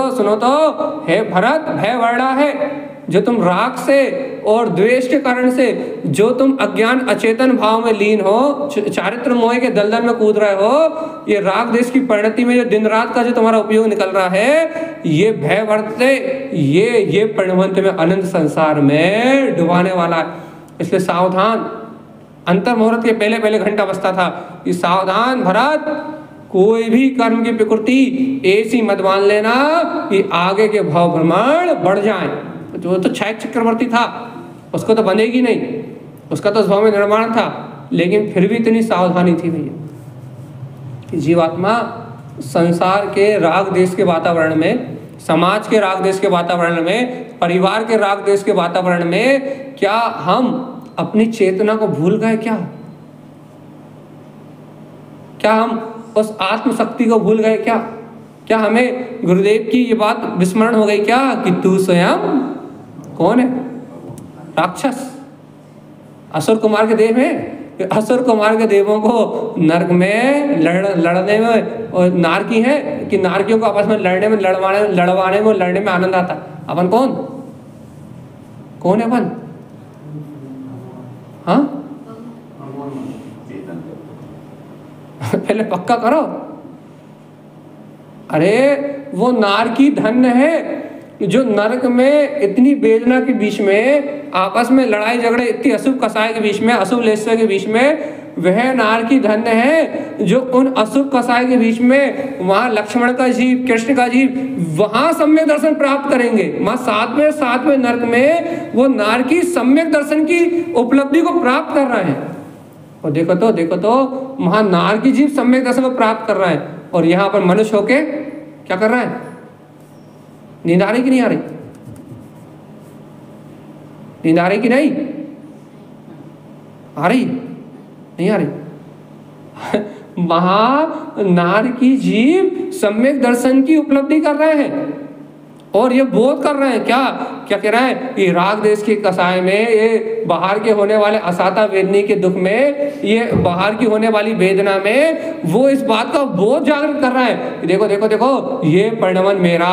Speaker 1: हे भरत, भय वर्णा है जो तुम राग से और द्वेष के कारण से जो तुम अज्ञान अचेतन भाव में लीन हो, चारित्र मोह के दलदल में कूद रहे हो, ये राग देश की परिणति में जो दिन रात का जो तुम्हारा उपयोग निकल रहा है, ये भय वर्ते, ये परिणमंत में अनंत संसार में डुबाने वाला है। इसलिए सावधान। अंतर मुहूर्त के पहले पहले घंटा बजता था कि सावधान भरत, कोई भी कर्म की प्रकृति ऐसी मत मान लेना कि आगे के भाव भ्रमण बढ़ जाए। जो तो क्षय चक्रवर्ती था उसको तो बनेगी नहीं, उसका तो स्वभाव में निर्माण था, लेकिन फिर भी इतनी सावधानी थी भैया कि जीवात्मा संसार के राग देश के वातावरण में, समाज के राग देश के वातावरण में, परिवार के राग देश के वातावरण में क्या हम अपनी चेतना को भूल गए? क्या हम उस आत्मशक्ति को भूल गए? क्या हमें गुरुदेव की ये बात विस्मरण हो गई क्या कि तू स्वयं कौन है? राक्षस, असुर कुमार के देव है। असुर कुमार के देवों को नरक में लड़ने में और नारकी है कि नारकियों को आपस में लड़ने में लड़ने में आनंद आता। अपन कौन है अपन? हाँ पहले पक्का करो। अरे वो नारकी धन्य है जो नरक में इतनी वेदना के बीच में, आपस में लड़ाई झगड़े, इतनी अशुभ कसाय के बीच में, अशुभ लेस्य के बीच में, वह नारकी धन्य है जो उन अशुभ कसाय के बीच में वहां लक्ष्मण का जीव, कृष्ण का जीव वहां सम्यक दर्शन प्राप्त करेंगे। वहां सातवें नरक में वो नारकी सम्यक दर्शन की उपलब्धि को प्राप्त कर रहे हैं। और देखो तो वहां नारकी जीव सम्यक दर्शन को प्राप्त कर रहा है, और यहाँ पर मनुष्य होके क्या कर रहा है? नींद आ रही कि नहीं आ रही? नींद आ रही कि नहीं आ रही? नहीं आ रही। वहां नारकी जीव सम्यक दर्शन की उपलब्धि कर रहे हैं और ये बोध कर रहे हैं। क्या कह रहे हैं? ये राग देश के कसाय में, ये बाहर के होने वाले असाता वेदनी के दुख में, ये बाहर की होने वाली वेदना में वो इस बात का बोध जागृत कर रहा है। देखो ये परिणमन मेरा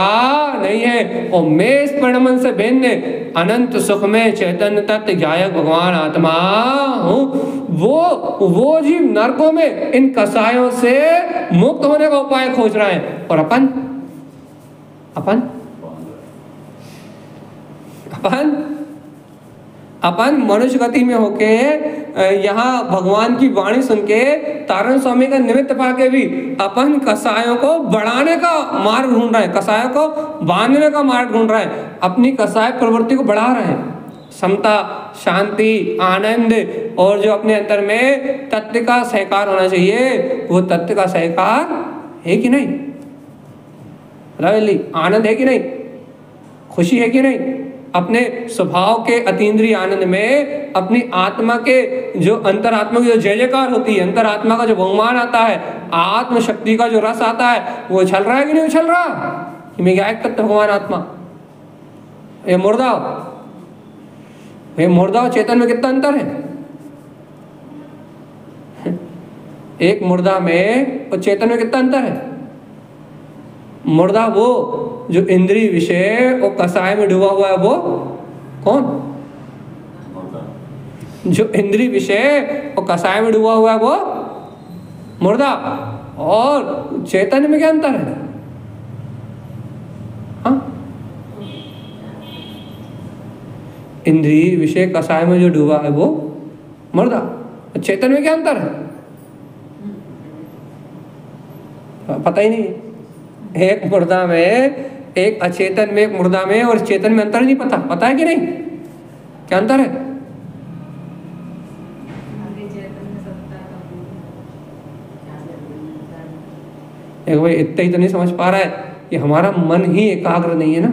Speaker 1: नहीं है और मैं इस परिणमन से भिन्न अनंत सुख में चैतन्य तत्व ज्ञायक भगवान आत्मा हूँ। वो जीव नरकों में इन कसायों से मुक्त होने का उपाय खोज रहे हैं, और अपन मनुष्य गति में होके यहाँ भगवान की वाणी सुन के तारण स्वामी का निमित्त पाके भी अपन कसायों को बढ़ाने का मार्ग ढूंढ रहे हैं, कसायों को बांधने का मार्ग ढूंढ रहे हैं, अपनी कसाय प्रवृत्ति को बढ़ा रहे हैं। समता, शांति, आनंद और जो अपने अंतर में तत्व का सहकार होना चाहिए, वो तत्व का सहकार है कि नहीं? आनंद है कि नहीं? खुशी है कि नहीं? अपने स्वभाव के अतीन्द्रिय आनंद में, अपनी आत्मा के जो अंतरात्मा की जो जय जयकार होती है, अंतरात्मा का जो बहुमान आता है, आत्म शक्ति का जो रस आता है, वो उछल रहा है कि नहीं उछल रहा? मैं क्या तत्व भगवान आत्मा, ये मुर्दा और चेतन में कितना अंतर है? एक मुर्दा में और चेतन में कितना अंतर है? मुर्दा वो जो इंद्रिय विषय और कसाय में डूबा हुआ है, वो कौन? जो इंद्रिय विषय और कसाय में डूबा हुआ है वो मुर्दा। और चैतन्य में क्या अंतर है? हाँ, इंद्रिय विषय कसाय में जो डूबा है वो मुर्दा, चेतन में क्या अंतर है? पता ही नहीं। एक मुर्दा में, एक अचेतन में, एक मुर्दा में और चेतन में अंतर नहीं पता है कि नहीं? क्या अंतर है? एक भाई इतना ही तो नहीं समझ पा रहा है कि हमारा मन ही एकाग्र नहीं है ना,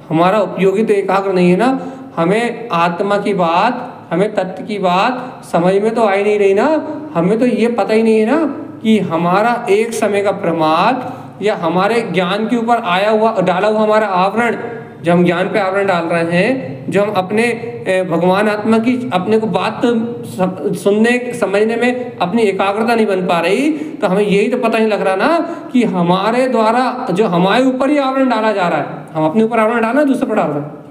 Speaker 1: हमारा उपयोगी तो एकाग्र नहीं है ना। हमें आत्मा की बात, हमें तत्व की बात समझ में तो आई नहीं रही ना। हमें तो ये पता ही नहीं है ना कि हमारा एक समय का प्रमाद या हमारे ज्ञान के ऊपर आया हुआ, डाला हुआ हमारा आवरण, जो हम ज्ञान पे आवरण डाल रहे हैं, जो हम अपने भगवान आत्मा की अपने को बात सुनने समझने में अपनी एकाग्रता नहीं बन पा रही, तो हमें यही तो पता नहीं लग रहा ना कि हमारे द्वारा जो हमारे ऊपर ही आवरण डाला जा रहा है। हम अपने ऊपर आवरण डालना, दूसरे पर डाल रहे हैं।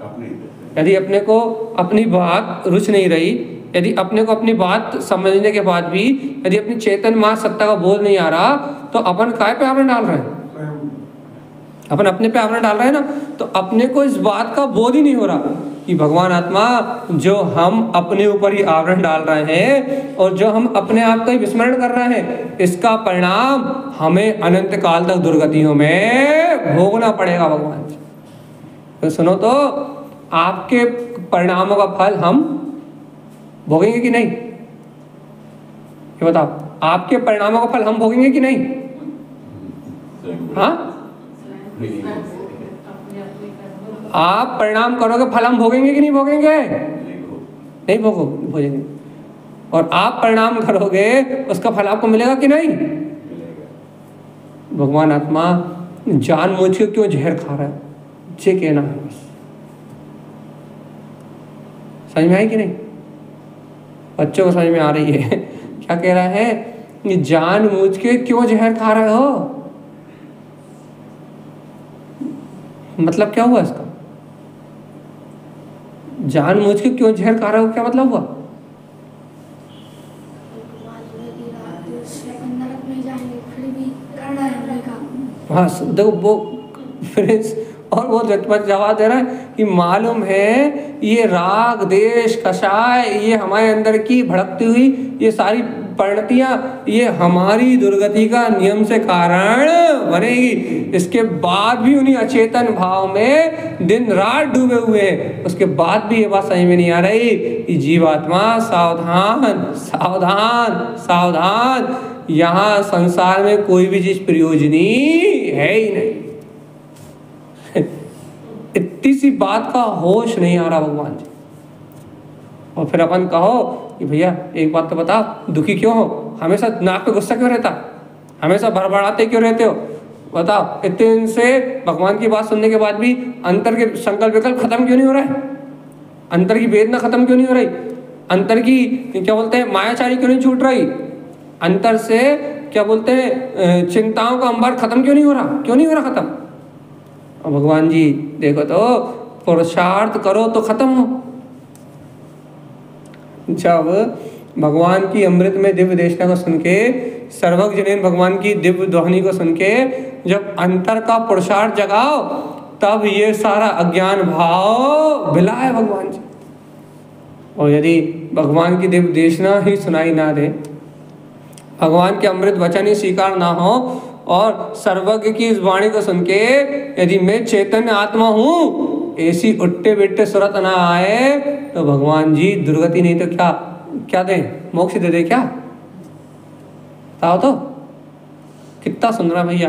Speaker 1: यदि अपने को अपनी बात रुच नहीं रही, यदि अपने को अपनी बात समझने के बाद भी यदि अपनी चेतन मां सत्ता का बोध नहीं आ रहा, तो अपन काय पे आवरण डाल रहे हैं? अपन अपने पे आवरण डाल रहे हैं ना। तो अपने को इस बात का बोध ही नहीं हो रहा कि भगवान आत्मा जो हम अपने ऊपर ही आवरण डाल रहे हैं और जो हम अपने आप का ही विस्मरण कर रहे हैं, इसका परिणाम हमें अनंत काल तक दुर्गतियों में भोगना पड़ेगा भगवान जी। तो सुनो, तो आपके परिणामों का फल हम भोगेंगे कि नहीं? ये बताओ, आपके परिणामों का फल हम भोगेंगे कि नहीं? हाँ, आप परिणाम करोगे, फल हम भोगेंगे कि नहीं भोगेंगे? नहीं भोगेंगे। और आप परिणाम करोगे, उसका फल आपको मिलेगा कि नहीं? भगवान आत्मा जानबूझ के क्यों जहर खा रहा है, ये कहना है बस। समझ में आई कि नहीं? बच्चों को समझ में आ रही है क्या कह रहा है? कि जानबूझ के क्यों जहर खा रहे हो? मतलब क्या हुआ इसका? जानबूझ के क्यों जहर खा रहे हो, क्या मतलब हुआ? हाँ देखो, वो फ्रेंड्स और वो जवाब दे रहा है कि मालूम है ये राग देश कषाय, ये हमारे अंदर की भड़कती हुई ये सारी परिणतियां, ये हमारी दुर्गति का नियम से कारण बनेगी। इसके बाद भी उन्हीं अचेतन भाव में दिन रात डूबे हुए हैं, उसके बाद भी ये बात समझ में नहीं आ रही कि जीवात्मा सावधान सावधान सावधान, यहाँ संसार में कोई भी चीज प्रयोजनी है ही नहीं। इतनी सी बात का होश नहीं आ रहा भगवान जी। और फिर अपन कहो कि भैया एक बात तो बता, दुखी क्यों हो? हमेशा नाक पे गुस्सा क्यों रहता? हमेशा भड़बड़ाते क्यों रहते हो? बताओ, इतने दिन से भगवान की बात सुनने के बाद भी अंतर के संकल्प विकल्प खत्म क्यों नहीं हो रहा है? अंतर की वेदना खत्म क्यों नहीं हो रही? अंतर की क्या बोलते हैं मायाचारी क्यों नहीं छूट रही? अंतर से क्या बोलते हैं चिंताओं का अंबार खत्म क्यों नहीं हो रहा? क्यों नहीं हो रहा खत्म? और भगवान जी देखो तो, पुरुषार्थ करो तो खत्म हो। जब भगवान की अमृत में दिव्य देशना को सुन के, सर्वज्ञ जनेन भगवान की दिव्य ध्वनि को सुन के जब अंतर का पुरुषार्थ जगाओ, तब ये सारा अज्ञान भाव विलाए भगवान जी। और यदि भगवान की दिव्य देशना ही सुनाई ना दे, भगवान के अमृत वचन ही स्वीकार ना हो, और सर्वज्ञ की इस वाणी को सुन के यदि मैं चैतन्य आत्मा हूं ऐसी उट्टे बिट्टे सुरत ना आए, तो भगवान जी दुर्गति नहीं तो क्या क्या दे? मोक्ष दे दे क्या? बताओ तो। कितना सुंदर है भैया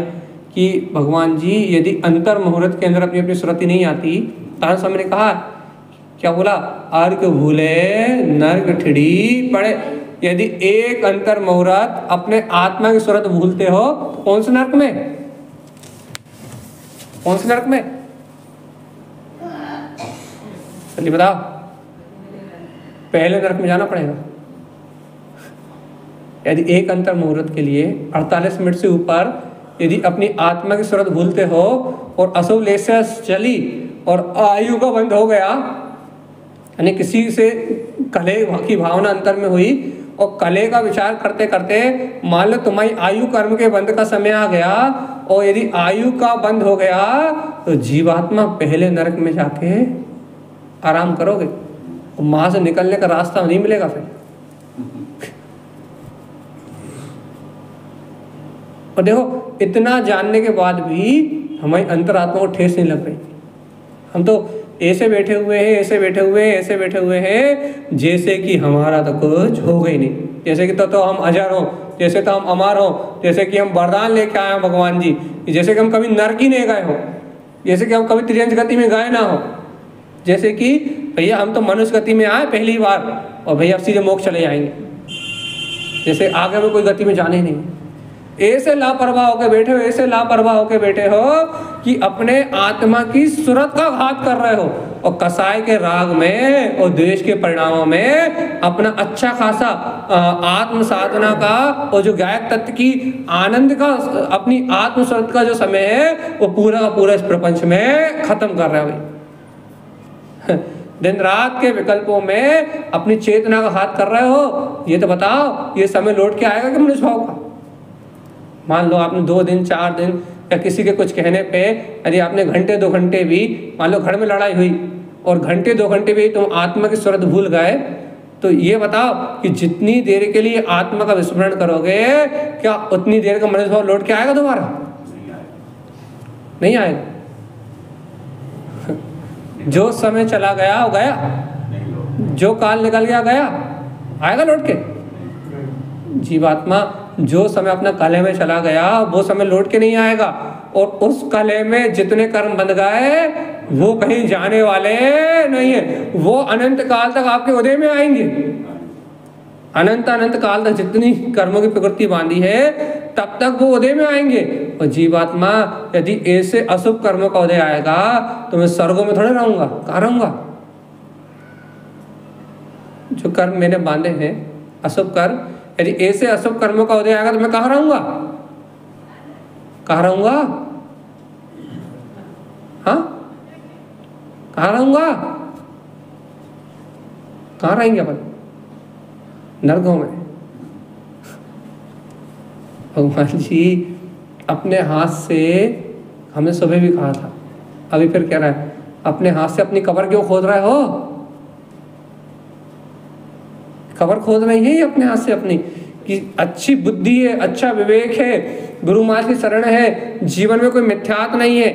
Speaker 1: कि भगवान जी यदि अंतर मुहूर्त के अंदर अपनी अपनी सुरति नहीं आती, तारण स्वामी ने कहा क्या बोला? अर्घ भूले नर्क ठिड़ी पड़े। यदि एक अंतर मुहूर्त अपने आत्मा की सूरत भूलते हो तो कौन से नरक में? कौन से नरक में? चलिए बताओ, पहले नरक में जाना पड़ेगा। यदि एक अंतर मुहूर्त के लिए 48 मिनट से ऊपर यदि अपनी आत्मा की सूरत भूलते हो और अशुभ लेसेस चली और आयु का बंध हो गया, यानी किसी से कलह की भावना अंतर में हुई और कलह का विचार करते करते मान लो तुम्हारी आयु कर्म के बंध का समय आ गया, और यदि आयु का बंध हो गया तो जीवात्मा पहले नरक में जाके आराम करोगे, और वहां से निकलने का रास्ता नहीं मिलेगा फिर। और देखो, इतना जानने के बाद भी हमारी अंतरात्मा को ठेस नहीं लग रही। हम तो ऐसे बैठे हुए हैं, ऐसे बैठे हुए हैं, ऐसे बैठे हुए हैं जैसे कि हमारा तो कुछ हो गई नहीं, जैसे कि तो हम अजर हो, जैसे तो हम अमर हो, जैसे कि हम वरदान लेके आए हो भगवान जी, जैसे कि हम कभी नरक ही नहीं गए हो, जैसे कि हम कभी त्रियंश गति में गए ना हो, जैसे कि भैया हम तो मनुष्य गति में आए पहली बार और भैया अब सीधे मोक्ष चले जाएंगे, जैसे आगे में कोई गति में जाने ही नहीं। ऐसे लापरवाह होके बैठे हो, ऐसे लापरवाह होके बैठे हो कि अपने आत्मा की सूरत का घात कर रहे हो, और कसाई के राग में और द्वेष के परिणामों में अपना अच्छा खासा आत्म साधना का और जो गायक तत्व की आनंद का, अपनी आत्म सूरत का जो समय है वो पूरा का पूरा इस प्रपंच में खत्म कर रहे हो भाई। दिन रात के विकल्पों में अपनी चेतना का हाथ कर रहे हो। ये तो बताओ, ये समय लौट के आएगा कि मनुष्य भाव का? मान लो आपने 2 दिन 4 दिन या किसी के कुछ कहने पे यदि आपने घंटे 2 घंटे भी, मान लो घर में लड़ाई हुई और घंटे 2 घंटे भी तुम आत्मा की सूरत भूल गए, तो ये बताओ कि जितनी देर के लिए आत्मा का विस्मरण करोगे, क्या उतनी देर का मनुष्य भाव लौट के आएगा दोबारा? नहीं आएगा। जो समय चला गया वो गया, जो काल निकल गया गया, आएगा लौट के? जीवात्मा जो समय अपना कलह में चला गया वो समय लौट के नहीं आएगा, और उस कलह में जितने कर्म बंध गए वो कहीं जाने वाले नहीं है, वो अनंत काल तक आपके उदय में आएंगे। अनंत अनंत काल तक जितनी कर्मों की प्रकृति बांधी है तब तक वो उदय में आएंगे। और जीवात्मा यदि ऐसे अशुभ कर्मों का उदय आएगा तो मैं स्वर्गों में थोड़े रहूंगा, कहाँ रहूंगा? जो कर्म मैंने बांधे हैं अशुभ कर्म, यदि ऐसे अशुभ कर्मों का उदय आएगा तो मैं कहाँ रहूंगा? कहाँ रहूंगा? हाँ, कहाँ रहूंगा? कहाँ रहेंगे अपन? नरकों में। भगवान जी अपने हाथ से, हमने सुबह भी कहा था, अभी फिर कह रहा है, अपने हाथ से अपनी कब्र क्यों खोद रहे हो? कब्र खोद नहीं है ये अपने हाथ से अपनी, कि अच्छी बुद्धि है, अच्छा विवेक है, गुरु महाराज की शरण है, जीवन में कोई मिथ्यात्व नहीं है,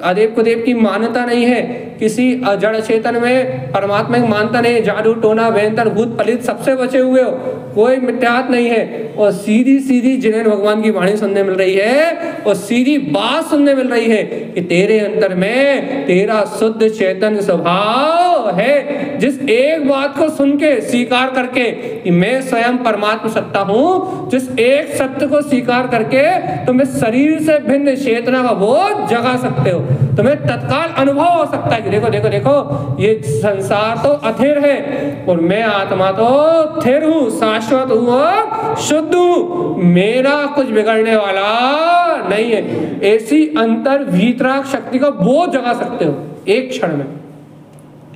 Speaker 1: अदेव कुदेव की मान्यता नहीं है, किसी जड़ चेतन में परमात्मा की मानता नहीं है, जादू टोना व्यंतर भूत पलित सबसे बचे हुए हो, कोई मिथ्यात नहीं है, और सीधी सीधी जिन्हें भगवान की वाणी सुनने मिल रही है और सीधी बात सुनने मिल रही है कि तेरे अंतर में तेरा शुद्ध चेतन स्वभाव है। जिस एक बात को सुन के स्वीकार करके कि मैं स्वयं परमात्मा सत्ता हूं, जिस एक सत्य को स्वीकार करके तुम्हें शरीर से भिन्न चेतना का बोध जगा सकते हो, तुम्हें तत्काल अनुभव हो सकता है कि देखो देखो देखो ये संसार तो अथिर है और मैं आत्मा तो थिर हूं, शाश्वत हूं और शुद्ध हूं, मेरा कुछ बिगड़ने वाला नहीं है। ऐसी अंतर भीतराग शक्ति का बोध जगा सकते हो एक क्षण में।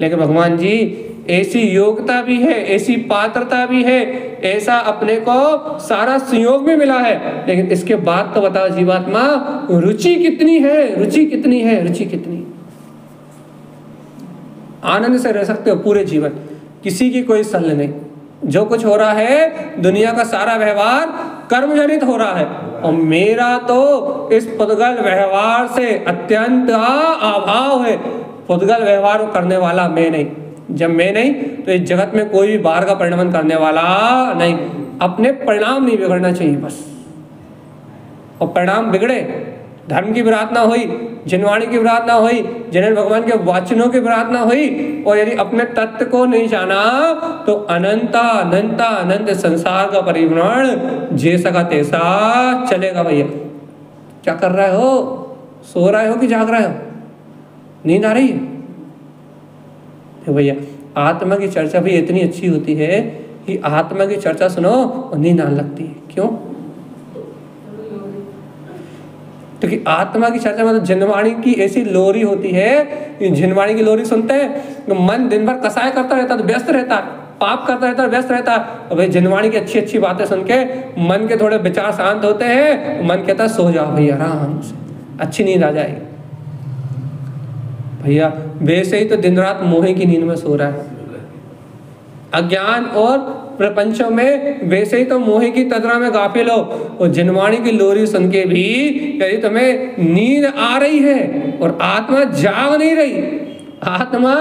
Speaker 1: लेकिन भगवान जी ऐसी योग्यता भी है, ऐसी पात्रता भी है, ऐसा अपने को सारा संयोग भी मिला है, लेकिन इसके बाद तो बताओ जीवात्मा रुचि कितनी है, रुचि कितनी है, रुचि कितनी? आनंद से रह सकते हो पूरे जीवन, किसी की कोई सल नहीं। जो कुछ हो रहा है दुनिया का सारा व्यवहार कर्मजनित हो रहा है, और मेरा तो इस पुद्गल व्यवहार से अत्यंत अभाव है। पुद्गल व्यवहार करने वाला मैं नहीं, जब मैं नहीं तो इस जगत में कोई भी बाहर का परिणाम करने वाला नहीं। अपने परिणाम नहीं बिगड़ना चाहिए बस, और परिणाम बिगड़े, धर्म की विराट ना हुई, जिनवाणी की विराट ना हुई, जिन्हें भगवान के वचनों की विराट ना हुई, और यदि अपने तत्व को नहीं जाना तो अनंता अनंता अनंत संसार का परिभ्रमण जैसा का तैसा चलेगा। भैया क्या कर रहे हो? सो रहे हो कि जाग रहे हो? नींद आ रही है? भैया आत्मा की चर्चा भी इतनी अच्छी होती है कि आत्मा की चर्चा सुनो और नींद आने लगती है। क्यों? क्योंकि आत्मा की चर्चा मतलब जिनवाणी की ऐसी लोरी होती है, जिनवाणी की लोरी सुनते हैं तो मन दिन भर कसाय करता रहता है, तो व्यस्त रहता है, पाप करता रहता है, व्यस्त रहता है। और भाई जिनवाणी की अच्छी अच्छी बातें सुन के मन के थोड़े विचार शांत होते हैं, मन कहता है सो जाओ भैया आराम से, अच्छी नींद आ जाएगी। भैया वैसे ही तो दिन रात मोह की नींद में सो रहा है, अज्ञान और प्रपंचों में वैसे ही तो मोह की तद्रा में गाफिल हो, और जिनवाणी की लोरी सुन के भी यदि तुम्हें नींद आ रही है और आत्मा जाग नहीं रही, आत्मा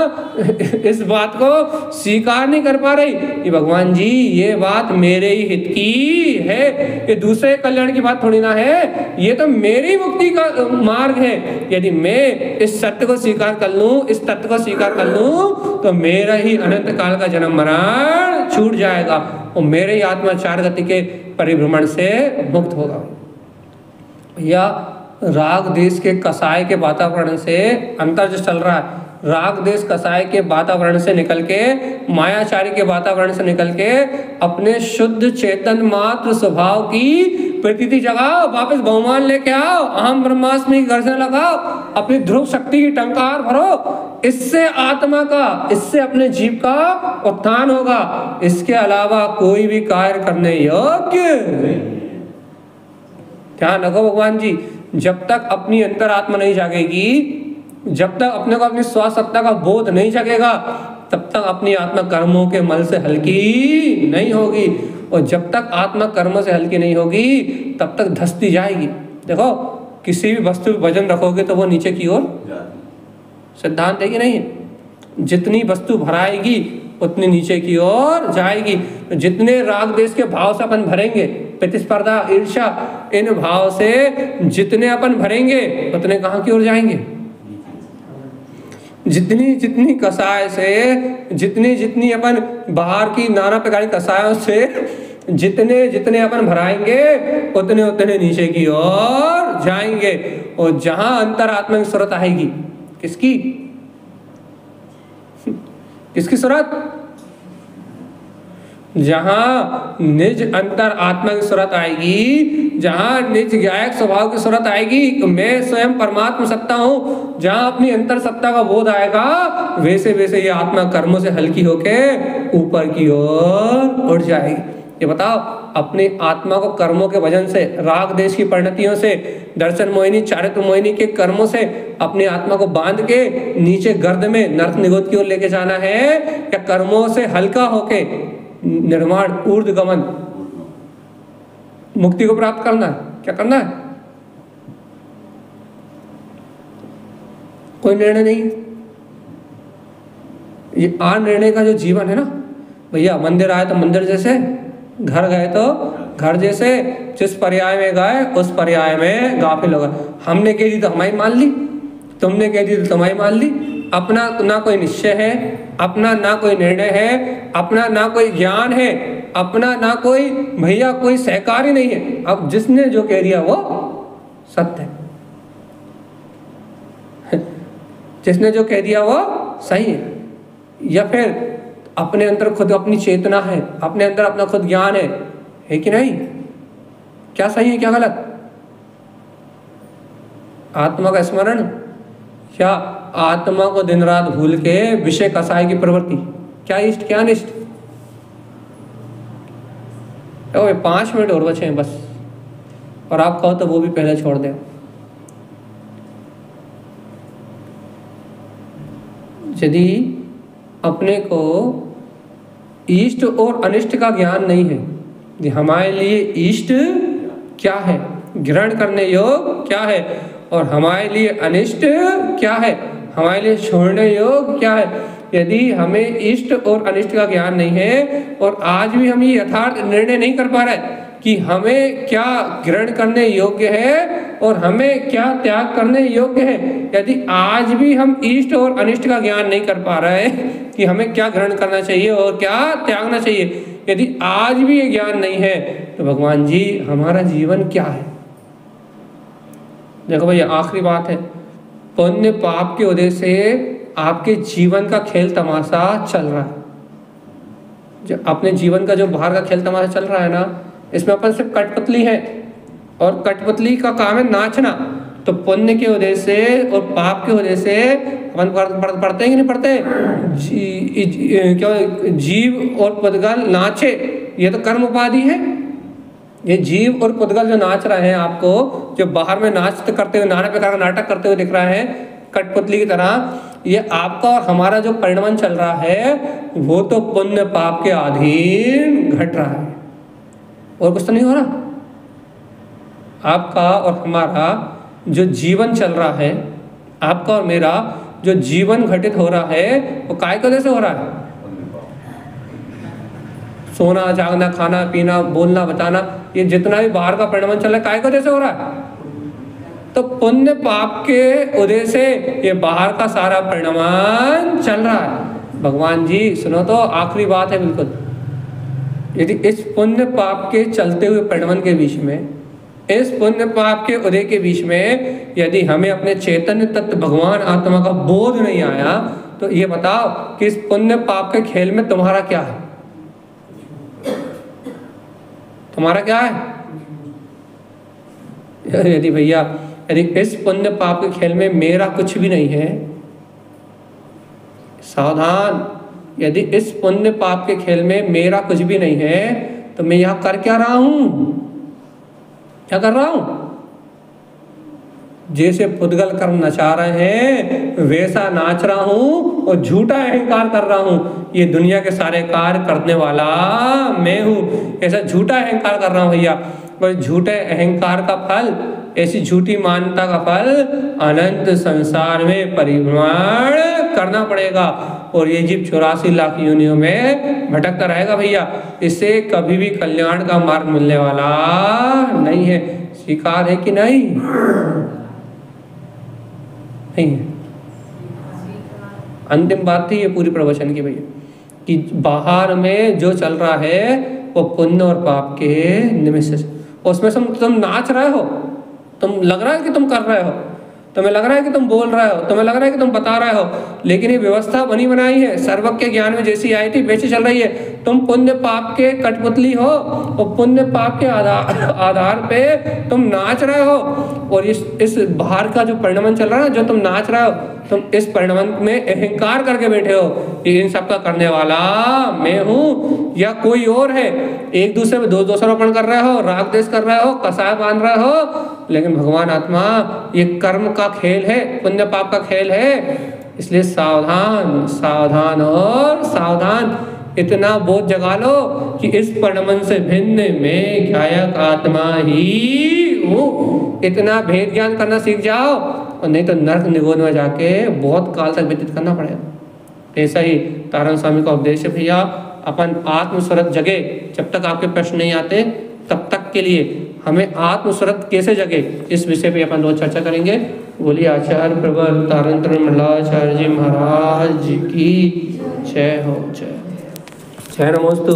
Speaker 1: इस बात को स्वीकार नहीं कर पा रही कि भगवान जी ये बात मेरे ही हित की है, ये दूसरे कल्याण की बात थोड़ी ना है, ये तो मेरी मुक्ति का मार्ग है। यदि मैं इस सत्य को स्वीकार कर लूं, इस तत्व को स्वीकार कर लूं, तो मेरा ही अनंत काल का जन्म मरण छूट जाएगा और मेरे ही आत्मा चार गति के परिभ्रमण से मुक्त होगा। या राग देश के कसाय के वातावरण से अंतर जो चल रहा है, राग देश कसाय के वातावरण से निकल के, मायाचारी के वातावरण से निकल के अपने शुद्ध चेतन मात्र स्वभाव की प्रतीति जगाओ, वापस बहुमान लेके आओ, अहम ब्रह्मास्मि की गर्जना लगाओ, अपनी ध्रुव शक्ति की टंकार भरो। इससे आत्मा का, इससे अपने जीव का उत्थान होगा। इसके अलावा कोई भी कार्य करने योग्य ध्यान रखो भगवान जी, जब तक अपनी अंतरात्मा नहीं जागेगी, जब तक अपने को अपनी स्वासत्ता का बोध नहीं जगेगा, तब तक अपनी आत्मा कर्मों के मल से हल्की नहीं होगी। और जब तक आत्मा कर्म से हल्की नहीं होगी, तब तक धसती जाएगी। देखो, किसी भी वस्तु पे वजन रखोगे तो वो नीचे की ओर, सिद्धांत है कि नहीं? जितनी वस्तु भराएगी उतनी नीचे की ओर जाएगी। तो जितने राग देश के भाव से अपन भरेंगे, प्रतिस्पर्धा, ईर्ष्या, इन भाव से जितने अपन भरेंगे उतने कहाँ की ओर जाएंगे? जितनी जितनी कसाय से, जितनी जितनी अपन बाहर की नाना प्रकार की कसायों से जितने जितने अपन भराएंगे उतने उतने नीचे की ओर जाएंगे। और जहां अंतरात्मा की सूरत आएगी, किसकी किसकी सूरत? जहां निज अंतर आत्मा की सूरत आएगी, जहां निज गायक स्वभाव की सूरत आएगी, मैं स्वयं परमात्मा सत्ता हूं, जहां अपनी अंतर सत्ता का बोध आएगा, वैसे वैसे ये आत्मा कर्मों से हल्की होके ऊपर की ओर उड़ जाएगी। ये बताओ, अपनी आत्मा को कर्मों के वजन से, राग देश की परिणतियों से, दर्शन मोहिनी, चारित्र मोहिनी के कर्मों से अपनी आत्मा को बांध के नीचे गर्द में नर्क निगोद की ओर लेके जाना है, या कर्मों से हल्का होके निर्माण, ऊर्ध्वगमन, मुक्ति को प्राप्त करना है? क्या करना है? कोई निर्णय नहीं है। ये निर्णय का जो जीवन है ना भैया, मंदिर आए तो मंदिर जैसे, घर गए तो घर जैसे, जिस पर्याय में गए उस पर्याय में गाफिल हो गए। हमने कह दी तो हमारी मान ली, तुमने कह दी तो तुम्हारी मान ली। अपना ना कोई निश्चय है, अपना ना कोई निर्णय है, अपना ना कोई ज्ञान है, अपना ना कोई भैया कोई सहकारी नहीं है। अब जिसने जो कह दिया वो सत्य है, जिसने जो कह दिया वो सही है। या फिर अपने अंदर खुद अपनी चेतना है, अपने अंदर अपना खुद ज्ञान है कि नहीं? क्या सही है क्या गलत? आत्मा का स्मरण या आत्मा को दिन रात भूल के विषय कसाय की प्रवृत्ति? क्या इष्ट क्या अनिष्ट? 5 मिनट और बचे हैं बस, और आप कहो तो वो भी पहले छोड़ दें। यदि अपने को इष्ट और अनिष्ट का ज्ञान नहीं है, हमारे लिए इष्ट क्या है, ग्रहण करने योग्य क्या है, और हमारे लिए अनिष्ट क्या है, हमारे लिए छोड़ने योग्य क्या है, यदि हमें इष्ट और अनिष्ट का ज्ञान नहीं है, और आज भी हम ये यथार्थ निर्णय नहीं कर पा रहे कि हमें क्या ग्रहण करने योग्य है और हमें क्या त्याग करने योग्य है, यदि आज भी हम इष्ट और अनिष्ट का ज्ञान नहीं कर पा रहे कि हमें क्या ग्रहण करना चाहिए और क्या त्यागना चाहिए, यदि आज भी ये ज्ञान नहीं है, तो भगवान जी हमारा जीवन क्या है? देखो भैया, आखिरी बात है, पुण्य पाप के वजह से आपके जीवन का खेल तमाशा चल रहा है। जो अपने जीवन का जो बाहर का खेल तमाशा चल रहा है ना, इसमें अपन सिर्फ कठपुतली है, और कठपुतली का काम है नाचना। तो पुण्य की वजह से और पाप की वजह से अपन पढ़ते हैं कि नहीं पढ़ते? क्या जीव और पुद्गल नाचे, ये तो कर्म उपाधि है। ये जीव और पुद्गल जो नाच रहे हैं, आपको जो बाहर में नाच करते हुए, नाना प्रकार का नाटक करते हुए दिख रहा है कठपुतली की तरह, ये आपका और हमारा जो परिणमन चल रहा है वो तो पुण्य पाप के अधीन घट रहा है, और कुछ तो नहीं हो रहा। आपका और हमारा जो जीवन चल रहा है, आपका और मेरा जो जीवन घटित हो रहा है, वो काय की वजह से हो रहा है? सोना, जागना, खाना पीना, बोलना बताना, ये जितना भी बाहर का परिणमन चल रहा है, काय की वजह से हो रहा है? तो पुण्य पाप के वजह से ये बाहर का सारा परिणमन चल रहा है। भगवान जी सुनो तो, आखिरी बात है बिल्कुल, यदि इस पुण्य पाप के चलते हुए परिणमन के बीच में इस पुण्य पाप के उदय के बीच में यदि हमें अपने चैतन्य तत्व भगवान आत्मा का बोध नहीं आया तो ये बताओ कि इस पुण्य पाप के खेल में तुम्हारा क्या है? तुम्हारा क्या है? यदि भैया यदि इस पुण्य पाप के खेल में मेरा कुछ भी नहीं है, सावधान, यदि इस पुण्य पाप के खेल में मेरा कुछ भी नहीं है तो मैं यहां कर क्या रहा हूं? क्या कर रहा हूं? जैसे पुद्गल कर्म नचा रहे हैं वैसा नाच रहा हूं और झूठा अहंकार कर रहा हूं। ये दुनिया के सारे कार्य करने वाला मैं हूं, ऐसा झूठा अहंकार कर रहा हूं भैया। और झूठे अहंकार का फल, ऐसी झूठी मान्यता का फल अनंत संसार में परिभ्रमण करना पड़ेगा और ये जीव 84 लाख योनियों में भटकता रहेगा भैया। इससे कभी भी कल्याण का मार्ग मिलने वाला नहीं है। स्वीकार है कि नहीं? नहीं है। अंतिम बात थी ये पूरी प्रवचन की भैया कि बाहर में जो चल रहा है वो पुण्य और पाप के निमित्त से, उसमें तुम नाच रहे हो, तुम लग रहा है कि तुम कर रहे हो, तुम्हें लग रहा है कि तुम बोल रहे हो, तुम्हें लग रहा है कि तुम बता रहे हो, लेकिन ये व्यवस्था बनी बनाई है सर्वज्ञ ज्ञान में जैसी आई थी वैसी चल रही है। तुम पुण्य पाप के कठपुतली हो और पुण्य पाप के आधार पे तुम नाच रहे हो और इस बाहर का जो परिणमन चल रहा है, जो तुम नाच रहे हो, तुम इस परिणमन में अहंकार करके बैठे हो कि इन सब का करने वाला मैं हूं या कोई और है। एक दूसरे में दोषारोपण कर रहे हो, राग द्वेष कर रहे हो, कसाय बांध रहे हो, लेकिन भगवान आत्मा ये कर्म का खेल है, पुण्य पाप का खेल है। इसलिए सावधान, सावधान और सावधान। इतना बोध जगा लो कि इस परिणमन से भिन्न मैं ज्ञायक आत्मा ही हूँ। इतना भेद ज्ञान करना सीख जाओ और नहीं तो नर्क निगोद में जाके बहुत काल तक व्यतीत करना पड़ेगा। ऐसा ही तारण स्वामी का उपदेश है भैया। अपन आत्मस्वरत जगे, जब तक आपके प्रश्न नहीं आते तब तक के लिए हमें आत्मस्वरत कैसे जगे, इस विषय पे अपन रोज चर्चा करेंगे। बोलिए आचार्य प्रवर तारंत्र मंडलाचार्य जी महाराज की जय हो। जय नमोस्तु।